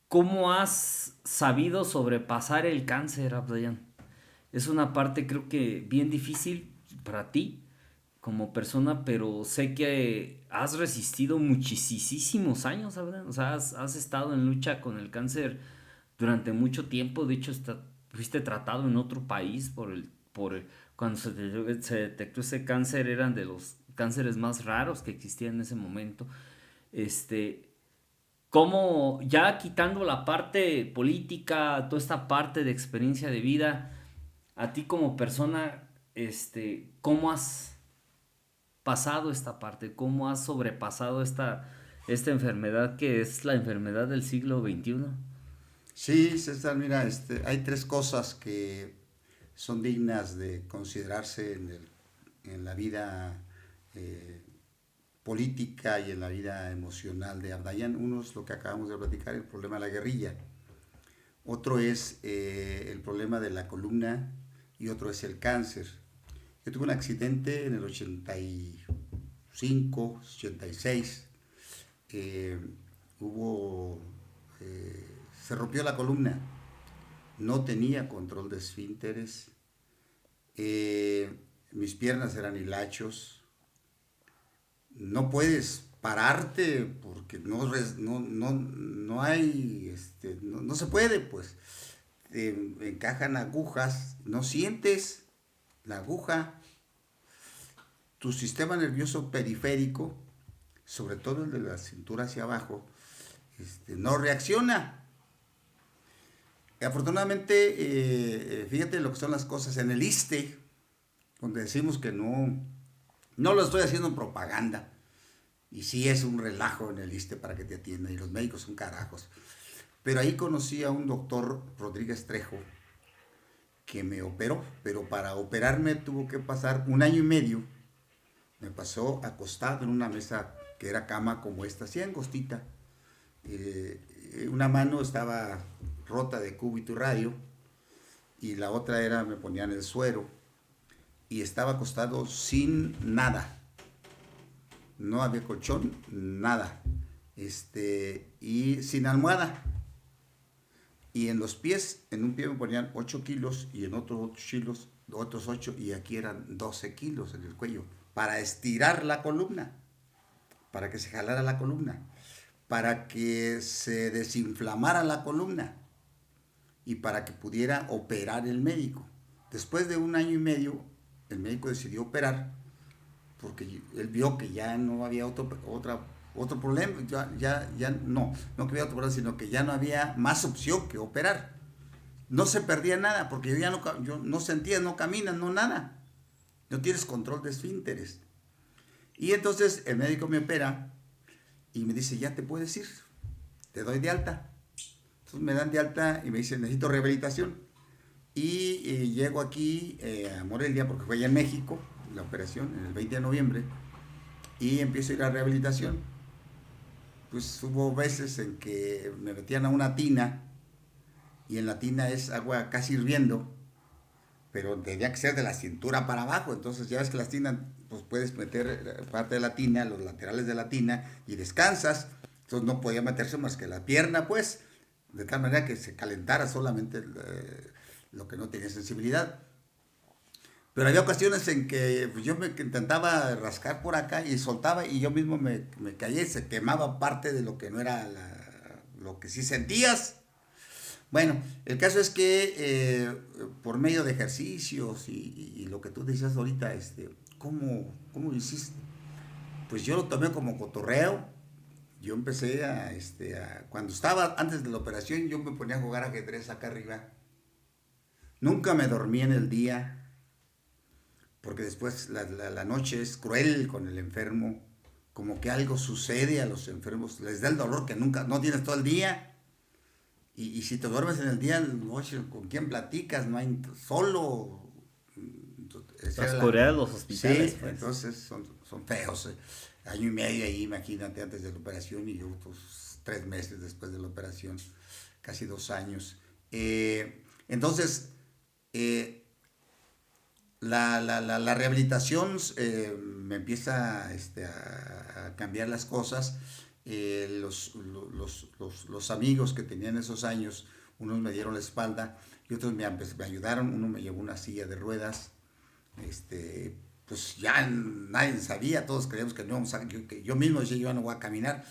¿Cómo has sabido sobrepasar el cáncer, Abdayan? Es una parte, creo que bien difícil para ti como persona, pero sé que has resistido muchísimos años, ¿verdad? O sea, has estado en lucha con el cáncer durante mucho tiempo. De hecho, fuiste tratado en otro país cuando se detectó ese cáncer, eran de los cánceres más raros que existían en ese momento. ¿Cómo, ya quitando la parte política, toda esta parte de experiencia de vida, a ti como persona, cómo has pasado esta parte? ¿Cómo has sobrepasado esta enfermedad que es la enfermedad del siglo XXI? Sí, César, mira, hay tres cosas que son dignas de considerarse en la vida política y en la vida emocional de Abdayan. Uno es lo que acabamos de platicar, el problema de la guerrilla. Otro es el problema de la columna y otro es el cáncer. Yo tuve un accidente en el 85, 86. Se rompió la columna. No tenía control de esfínteres. Mis piernas eran hilachos. No puedes pararte porque no hay, no se puede, pues. Te encajan agujas, no sientes la aguja tu sistema nervioso periférico, sobre todo el de la cintura hacia abajo, no reacciona. Afortunadamente, fíjate lo que son las cosas en el ISSSTE, donde decimos que no lo estoy haciendo propaganda, y sí es un relajo en el ISSSTE para que te atiendan, y los médicos son carajos. Pero ahí conocí a un doctor, Rodríguez Trejo, que me operó, pero para operarme tuvo que pasar 1 año y medio. Me pasó acostado en una mesa que era cama como esta, así angostita. Una mano estaba rota de cúbito y radio, y la otra era, me ponían el suero, y estaba acostado sin nada. No había colchón, nada. Y sin almohada. Y en los pies, en un pie me ponían 8 kilos y en otros 8 kilos, otros 8, y aquí eran 12 kilos en el cuello, para estirar la columna, para que se jalara la columna, para que se desinflamara la columna y para que pudiera operar el médico. Después de 1 año y medio, el médico decidió operar, porque él vio que ya no había otro problema, no que había otro problema, sino que ya no había más opción que operar. No se perdía nada, porque yo no sentía, no caminas, no nada. No tienes control de esfínteres. Y entonces el médico me opera y me dice, ya te puedes ir, te doy de alta. Entonces me dan de alta y me dicen, necesito rehabilitación. Y llego aquí a Morelia, porque fue allá en México, la operación, en el 20 de noviembre, y empiezo a ir a rehabilitación. Pues hubo veces en que me metían a una tina, y en la tina es agua casi hirviendo, pero tenía que ser de la cintura para abajo. Entonces ya ves que las tinas, pues puedes meter parte de la tina, los laterales de la tina, y descansas. Entonces no podía meterse más que la pierna, pues, de tal manera que se calentara solamente lo que no tenía sensibilidad. Pero había ocasiones en que pues, yo me intentaba rascar por acá y soltaba, y yo mismo me caía y se quemaba parte de lo que no era lo que sí sentías. Bueno, el caso es que por medio de ejercicios y lo que tú decías ahorita, ¿cómo lo hiciste? Pues yo lo tomé como cotorreo. Yo empecé cuando estaba antes de la operación, yo me ponía a jugar ajedrez acá arriba. Nunca me dormí en el día, porque después la noche es cruel con el enfermo, como que algo sucede a los enfermos, les da el dolor que nunca, no tienes todo el día, y si te duermes en el día, noche, ¿con quién platicas? No hay, solo. La oscuridad de los hospitales. Sí, pues. Entonces son feos. Año y medio ahí, imagínate, antes de la operación, y yo pues 3 meses después de la operación, casi 2 años. Entonces, la rehabilitación me empieza a cambiar las cosas. Los amigos que tenían esos años, unos me dieron la espalda y otros me ayudaron. Uno me llevó una silla de ruedas. Pues ya nadie sabía, todos creíamos que no íbamos que yo mismo decía, yo no voy a caminar.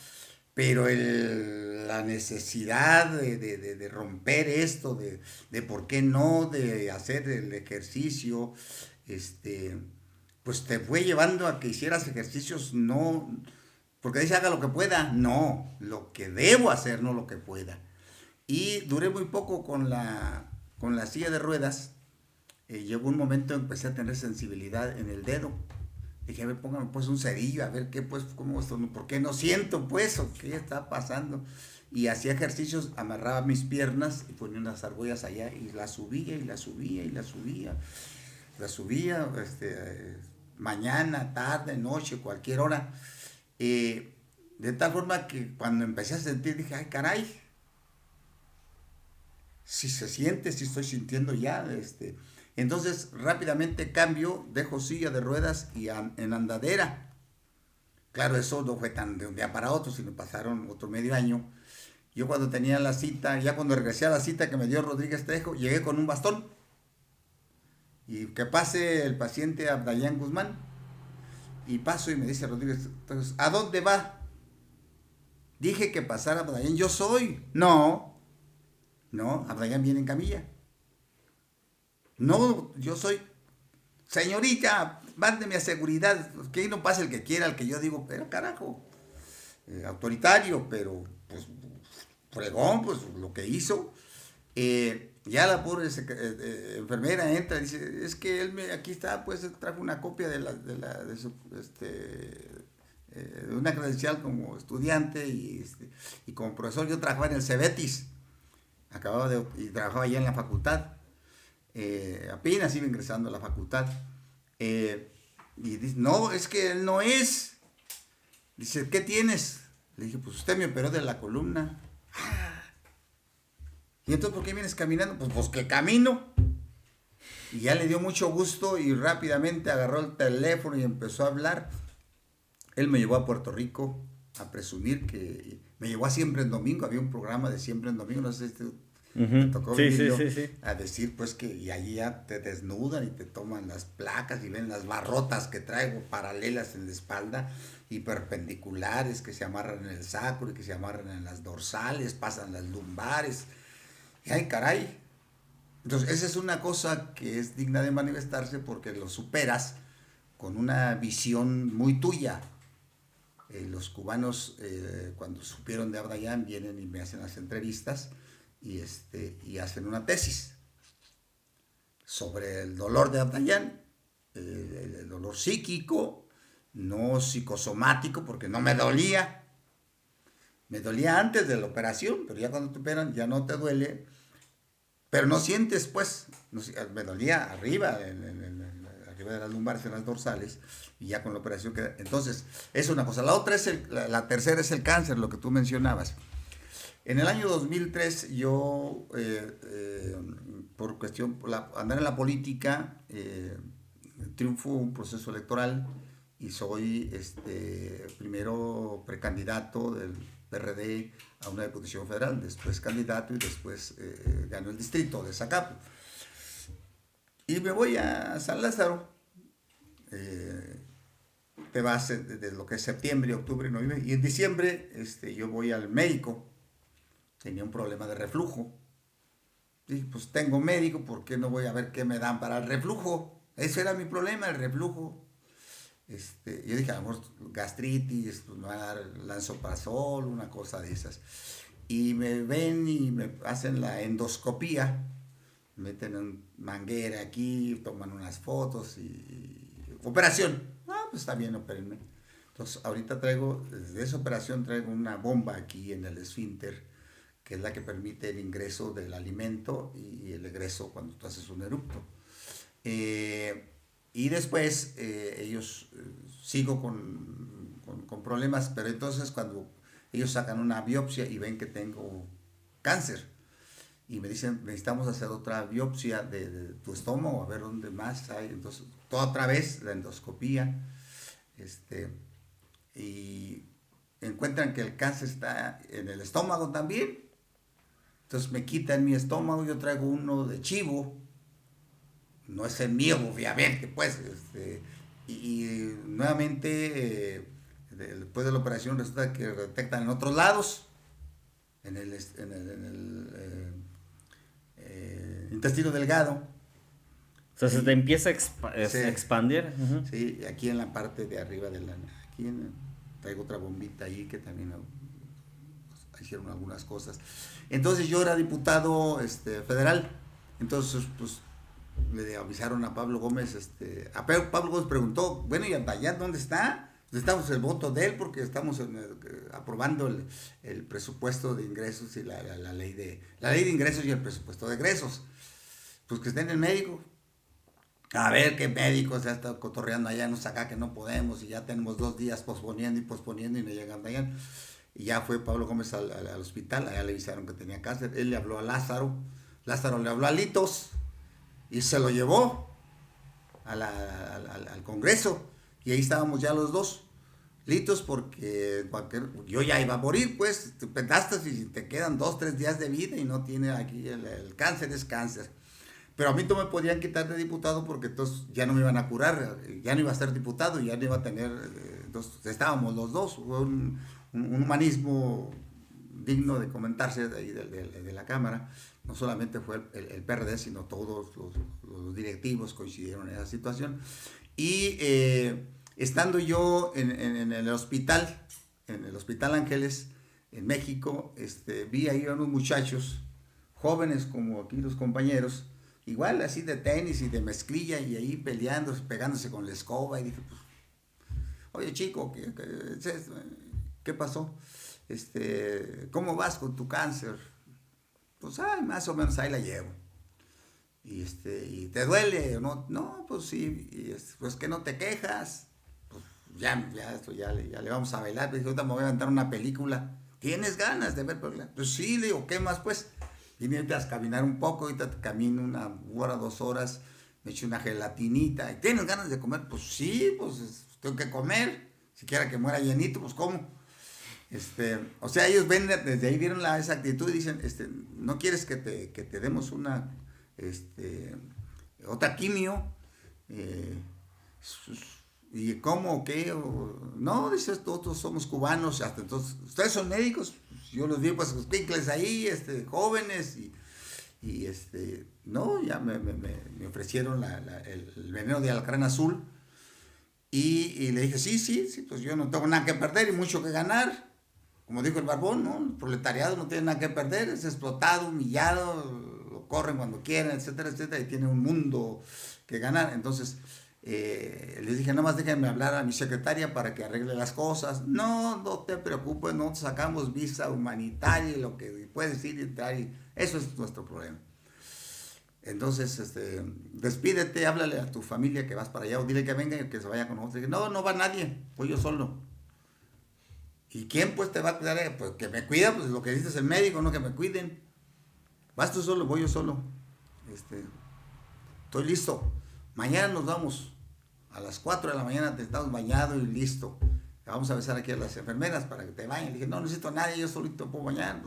Pero la necesidad de romper esto, de por qué no, de hacer el ejercicio, pues te fue llevando a que hicieras ejercicios, no, porque dice haga lo que pueda, no, lo que debo hacer, no lo que pueda. Y duré muy poco con la silla de ruedas. Llegó un momento en que empecé a tener sensibilidad en el dedo. Dije, a ver, póngame pues un cerillo, a ver qué pues, cómo esto, por qué no siento pues, o qué está pasando. Y hacía ejercicios, amarraba mis piernas y ponía unas argollas allá y la subía y la subía y la subía. La subía, mañana, tarde, noche, cualquier hora. De tal forma que cuando empecé a sentir, dije, ay caray, si se siente, si estoy sintiendo ya, Entonces rápidamente cambio, dejo silla de ruedas y en andadera. Claro, eso no fue tan de un día para otro, sino pasaron otro medio año. Yo cuando tenía la cita, ya cuando regresé a la cita que me dio Rodríguez Trejo, llegué con un bastón. Y que pase el paciente Abdayán Guzmán. Y paso y me dice Rodríguez, entonces, ¿a dónde va? Dije que pasara Abdayán, yo soy. No, Abdayán viene en camilla. No, yo soy. señorita, mándeme a seguridad, que ahí no pase el que quiera, el que yo digo, pero carajo, autoritario, pero pues fregón, pues lo que hizo. Ya la pobre enfermera entra y dice, es que aquí está, pues trajo una copia de una credencial como estudiante y como profesor. Yo trabajaba en el Cebetis, y trabajaba allá en la facultad, apenas iba ingresando a la facultad, y dice, no, es que él no es. Dice, ¿qué tienes? Le dije, pues usted me operó de la columna. ¿Y entonces por qué vienes caminando? Pues que camino. Y ya le dio mucho gusto y rápidamente agarró el teléfono y empezó a hablar. Él me llevó a Puerto Rico a presumir que... Me llevó a Siempre en Domingo, había un programa de Siempre en Domingo, no sé si te tocó vivirlo, sí. a decir pues que y allí ya te desnudan y te toman las placas y ven las barrotas que traigo paralelas en la espalda y perpendiculares que se amarran en el sacro y que se amarran en las dorsales, pasan las lumbares. Y ay, caray. Entonces, esa es una cosa que es digna de manifestarse porque lo superas con una visión muy tuya. Los cubanos, cuando supieron de Abdayán, vienen y me hacen las entrevistas y hacen una tesis sobre el dolor de Abdayán, el dolor psíquico, no psicosomático, porque no me dolía. Me dolía antes de la operación, pero ya cuando te operan ya no te duele. Pero no sientes, pues, me dolía arriba, arriba de las lumbares, en las dorsales, y ya con la operación queda. Entonces, es una cosa. La otra la tercera es el cáncer, lo que tú mencionabas. En el año 2003, yo, por cuestión, andar en la política, triunfo un proceso electoral y soy primero precandidato del PRD a una diputación federal, después candidato y después ganó el distrito de Zacapu. Y me voy a San Lázaro, te vas desde lo que es septiembre, octubre, noviembre, y en diciembre yo voy al médico, tenía un problema de reflujo. Dije, pues tengo médico, ¿por qué no voy a ver qué me dan para el reflujo? Ese era mi problema, el reflujo. Yo dije, a lo mejor gastritis, pues me van a dar lansoprazol, una cosa de esas. Y me ven y me hacen la endoscopía, meten una manguera aquí, toman unas fotos y operación. Pues está bien, opérenme. Entonces, ahorita desde esa operación traigo una bomba aquí en el esfínter, que es la que permite el ingreso del alimento y el egreso cuando tú haces un eructo. Y después sigo con problemas, pero entonces cuando ellos sacan una biopsia y ven que tengo cáncer y me dicen, necesitamos hacer otra biopsia de tu estómago, a ver dónde más hay. Entonces, otra vez la endoscopía, y encuentran que el cáncer está en el estómago también. Entonces me quitan mi estómago, yo traigo uno de chivo, no es el mío, obviamente, pues, y nuevamente, después de la operación, resulta que detectan en otros lados, en el intestino delgado. O sea, se te empieza a expandir. Uh-huh. Sí, aquí en la parte de arriba traigo otra bombita ahí que también hicieron algunas cosas. Entonces yo era diputado federal, entonces pues le avisaron a Pablo Gómez, Pablo Gómez preguntó, bueno, ¿y Abdayán dónde está? Necesitamos el voto de él porque estamos aprobando el presupuesto de ingresos y la ley de ingresos y el presupuesto de egresos. Pues que esté en el médico. A ver qué médico se ha estado cotorreando allá, nos acá que no podemos y ya tenemos 2 días posponiendo y no llega Abdayán. Y ya fue Pablo Gómez al hospital, allá le avisaron que tenía cáncer, él le habló a Lázaro le habló a Litos y se lo llevó al Congreso y ahí estábamos ya los dos. Litos porque yo ya iba a morir, pues, te pensaste y te quedan 2-3 días de vida y no tiene aquí el cáncer, es cáncer. Pero a mí no me podían quitar de diputado porque entonces ya no me iban a curar, ya no iba a ser diputado, ya no iba a tener, entonces estábamos los dos, fue un humanismo digno de comentarse de ahí de la Cámara. No solamente fue el PRD, sino todos los directivos coincidieron en esa situación. Y estando yo en el Hospital Ángeles, en México, vi ahí a unos muchachos jóvenes como aquí los compañeros, igual así de tenis y de mezclilla, y ahí peleando, pegándose con la escoba, y dije, pues, oye chico, ¿qué pasó? ¿Cómo vas con tu cáncer? Pues más o menos ahí la llevo. ¿Y te duele? No, pues sí, pues que no te quejas. Pues ya le vamos a bailar. Pues ahorita me voy a aventar una película. ¿Tienes ganas de ver película? Pues sí, le digo, ¿qué más pues? Vine a caminar un poco, ahorita camino 1 hora, 2 horas, me eché una gelatinita. ¿Tienes ganas de comer? Pues sí, pues tengo que comer. Si quiera que muera llenito, pues ¿cómo? O sea, ellos ven, desde ahí vieron esa actitud y dicen, ¿no quieres que te demos una, otra quimio? ¿Y cómo o qué? No, dices, todos somos cubanos, hasta entonces, ¿ustedes son médicos? Yo los vi, pues, los pincles ahí, jóvenes, y no, ya me ofrecieron el veneno de alacrán azul, y le dije, sí, pues yo no tengo nada que perder y mucho que ganar. Como dijo el Barbón, ¿no? El proletariado no tiene nada que perder, es explotado, humillado, lo corren cuando quieren, etcétera, etcétera, y tiene un mundo que ganar. Entonces, les dije, nada más déjenme hablar a mi secretaria para que arregle las cosas. No te preocupes, nosotros sacamos visa humanitaria y lo que puedes ir y entrar, y eso es nuestro problema. Entonces, despídete, háblale a tu familia que vas para allá, o dile que venga y que se vaya con nosotros. Y dije, no va nadie, voy yo solo. ¿Y quién pues te va a cuidar? Pues que me cuida, pues lo que dices el médico, no que me cuiden. Vas tú solo, voy yo solo. Estoy listo. Mañana nos vamos. A las 4 de la mañana te estamos bañado y listo. Vamos a besar aquí a las enfermeras para que te bañen. Le dije, no necesito a nadie, yo solito puedo bañar.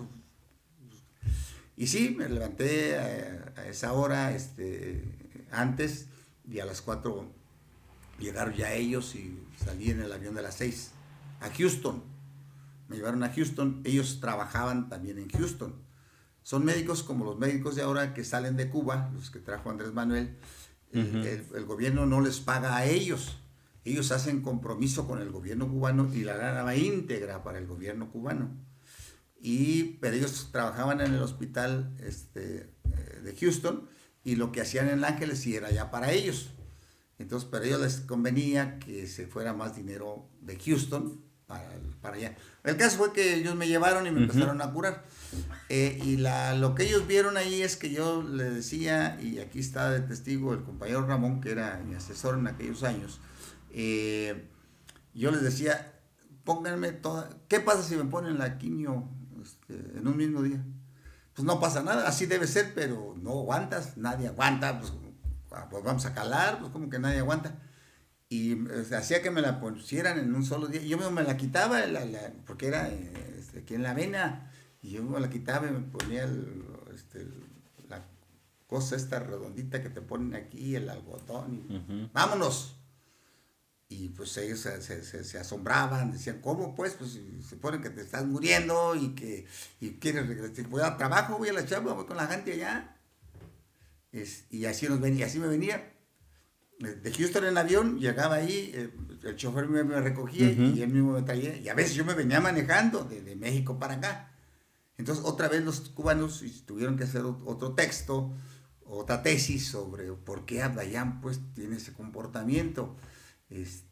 Y sí, me levanté a esa hora, antes, y a las 4 llegaron ya ellos y salí en el avión de las 6 a Houston. Me llevaron a Houston, ellos trabajaban también en Houston. Son médicos como los médicos de ahora que salen de Cuba, los que trajo Andrés Manuel. El gobierno no les paga a ellos. Ellos hacen compromiso con el gobierno cubano y la lana va íntegra para el gobierno cubano. Pero ellos trabajaban en el hospital de Houston, y lo que hacían en Ángeles sí era ya para ellos. Entonces, para ellos les convenía que se fuera más dinero de Houston para allá. El caso fue que ellos me llevaron y me empezaron a curar. Y lo que ellos vieron ahí es que yo les decía, y aquí está de testigo el compañero Ramón, que era mi asesor en aquellos años, yo les decía, pónganme ¿qué pasa si me ponen la quimio en un mismo día? Pues no pasa nada, así debe ser, pero no aguantas, nadie aguanta, pues vamos a calar, pues como que nadie aguanta. Y hacía que me la pusieran en un solo día. Yo mismo me la quitaba, porque era aquí en la vena, y yo me la quitaba y me ponía la cosa esta redondita que te ponen aquí, el algodón, y ¡vámonos! Y pues ellos se asombraban, decían, ¿cómo pues? Pues se ponen que te estás muriendo y quieres regresar. Voy al trabajo, voy a la chamba, voy con la gente allá. Y así me venía. De Houston en avión, llegaba ahí, el chofer me recogía y él mismo me traía, y a veces yo me venía manejando de México para acá. Entonces otra vez los cubanos tuvieron que hacer otro texto, otra tesis sobre por qué Abdayán pues tiene ese comportamiento. ¿Es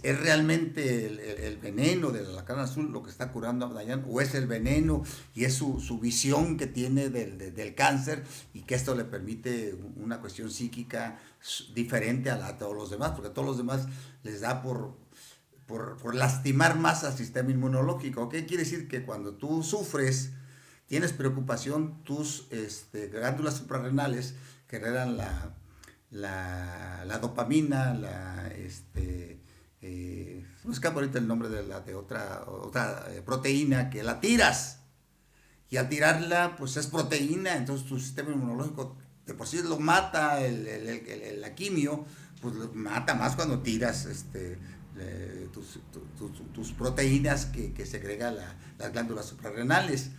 realmente el veneno del alacrán azul lo que está curando a Abdayán, o es el veneno y es su visión que tiene del cáncer, y que esto le permite una cuestión psíquica diferente a todos los demás, porque a todos los demás les da por lastimar más al sistema inmunológico? ¿Qué quiere decir? Que cuando tú sufres, tienes preocupación, tus glándulas suprarrenales generan la dopamina, busca ahorita el nombre de otra proteína, que la tiras, y al tirarla pues es proteína, entonces tu sistema inmunológico de por sí lo mata, la quimio pues lo mata más cuando tiras tus proteínas que segrega las glándulas suprarrenales.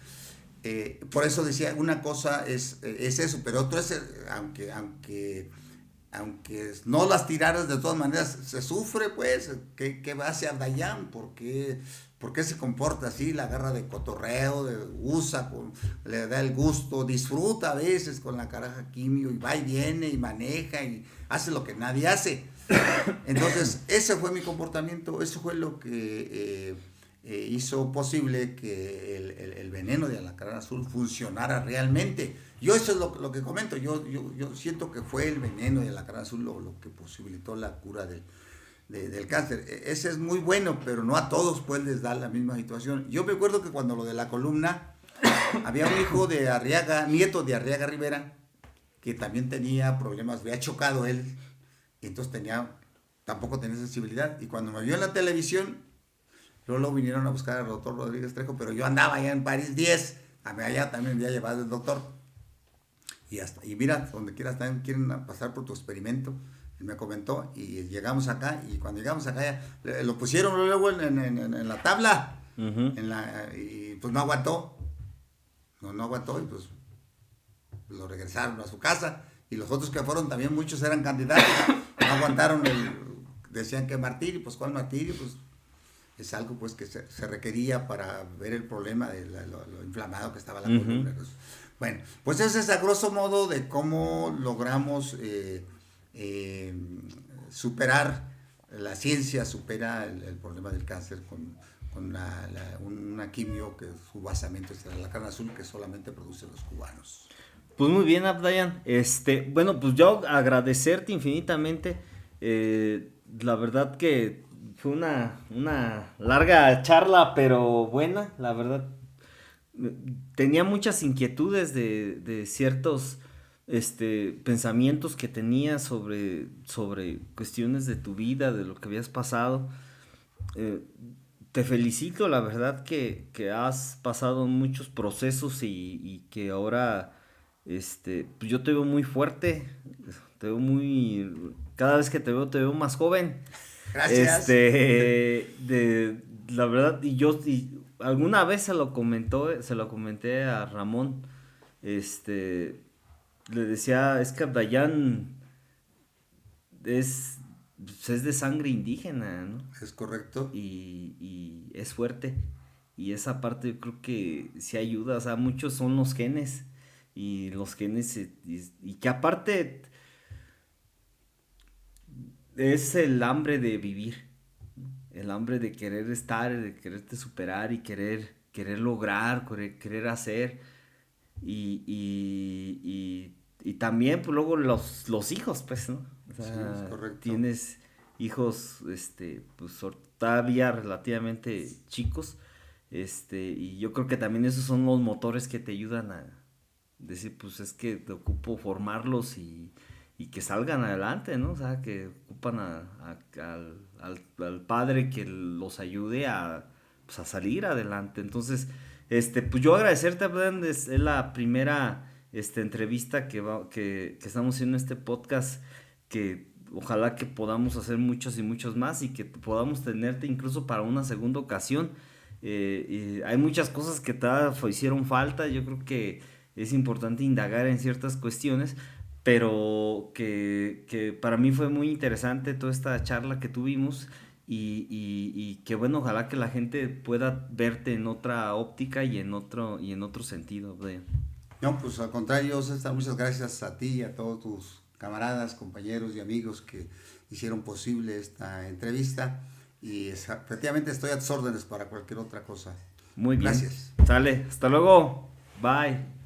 Por eso decía, una cosa es eso, pero otra es, aunque no las tiraras, de todas maneras se sufre, pues. ¿Qué hace Abdayán? ¿Por qué se comporta así? La agarra de cotorreo, le da el gusto, disfruta a veces con la caraja quimio, y va y viene y maneja y hace lo que nadie hace. Entonces ese fue mi comportamiento, eso fue lo que hizo posible que el veneno de alacrán azul funcionara realmente. Yo eso es lo que comento, yo siento que fue el veneno de alacrán azul lo que posibilitó la cura del cáncer. Ese es muy bueno, pero no a todos pues les da la misma situación. Yo me acuerdo que cuando lo de la columna, había un hijo de Arriaga, nieto de Arriaga Rivera, que también tenía problemas, había chocado él, y entonces tampoco tenía sensibilidad, y cuando me vio en la televisión, luego vinieron a buscar al doctor Rodríguez Trejo, pero yo andaba allá en París 10, allá también me había llevado el doctor, y mira, donde quieras también quieren pasar por tu experimento. Y me comentó, y llegamos acá, y cuando llegamos acá lo pusieron luego en la tabla, uh-huh. Y pues no aguantó, y pues lo regresaron a su casa, y los otros que fueron también, muchos eran candidatos, no aguantaron, decían que martirio, pues ¿cuál martirio? Pues es algo pues que se requería para ver el problema de lo inflamado que estaba la uh-huh. columna. Pues, bueno, pues ese es a grosso modo de cómo logramos superar, la ciencia supera el problema del cáncer con una quimio que su basamento es el alacrán azul, que solamente producen los cubanos. Pues muy bien, Abdayán. Bueno, pues yo agradecerte infinitamente. La verdad que fue una larga charla, pero buena, la verdad. Tenía muchas inquietudes de ciertos pensamientos que tenía sobre cuestiones de tu vida, de lo que habías pasado. Te felicito, la verdad que has pasado muchos procesos y que ahora pues yo te veo muy fuerte, cada vez que te veo más joven. Gracias. La verdad, y alguna vez se lo comenté a Ramón, le decía, es que Abdayán es de sangre indígena, ¿no? Es correcto. Y es fuerte. Y esa parte yo creo que sí ayuda. O sea, muchos son los genes. Y los genes, y que aparte es el hambre de vivir. El hambre de querer estar, de quererte superar y querer lograr, querer hacer. Y también, pues luego los hijos, pues, ¿no? O sea, sí, es correcto. Tienes hijos, pues todavía relativamente chicos, y yo creo que también esos son los motores que te ayudan a decir, pues es que te ocupo formarlos y que salgan adelante, ¿no? O sea, que ocupan al padre que los ayude a salir adelante. Entonces, pues yo agradecerte, Brandon, es la primera entrevista que estamos haciendo en este podcast, que ojalá que podamos hacer muchos y muchos más y que podamos tenerte incluso para una segunda ocasión. Hay muchas cosas que te hicieron falta, yo creo que es importante indagar en ciertas cuestiones, pero que para mí fue muy interesante toda esta charla que tuvimos. Y que bueno, ojalá que la gente pueda verte en otra óptica y en otro sentido. No, pues al contrario, César, muchas gracias a ti y a todos tus camaradas, compañeros y amigos que hicieron posible esta entrevista, y efectivamente estoy a tus órdenes para cualquier otra cosa. Muy bien. Gracias. Sale, hasta luego. Bye.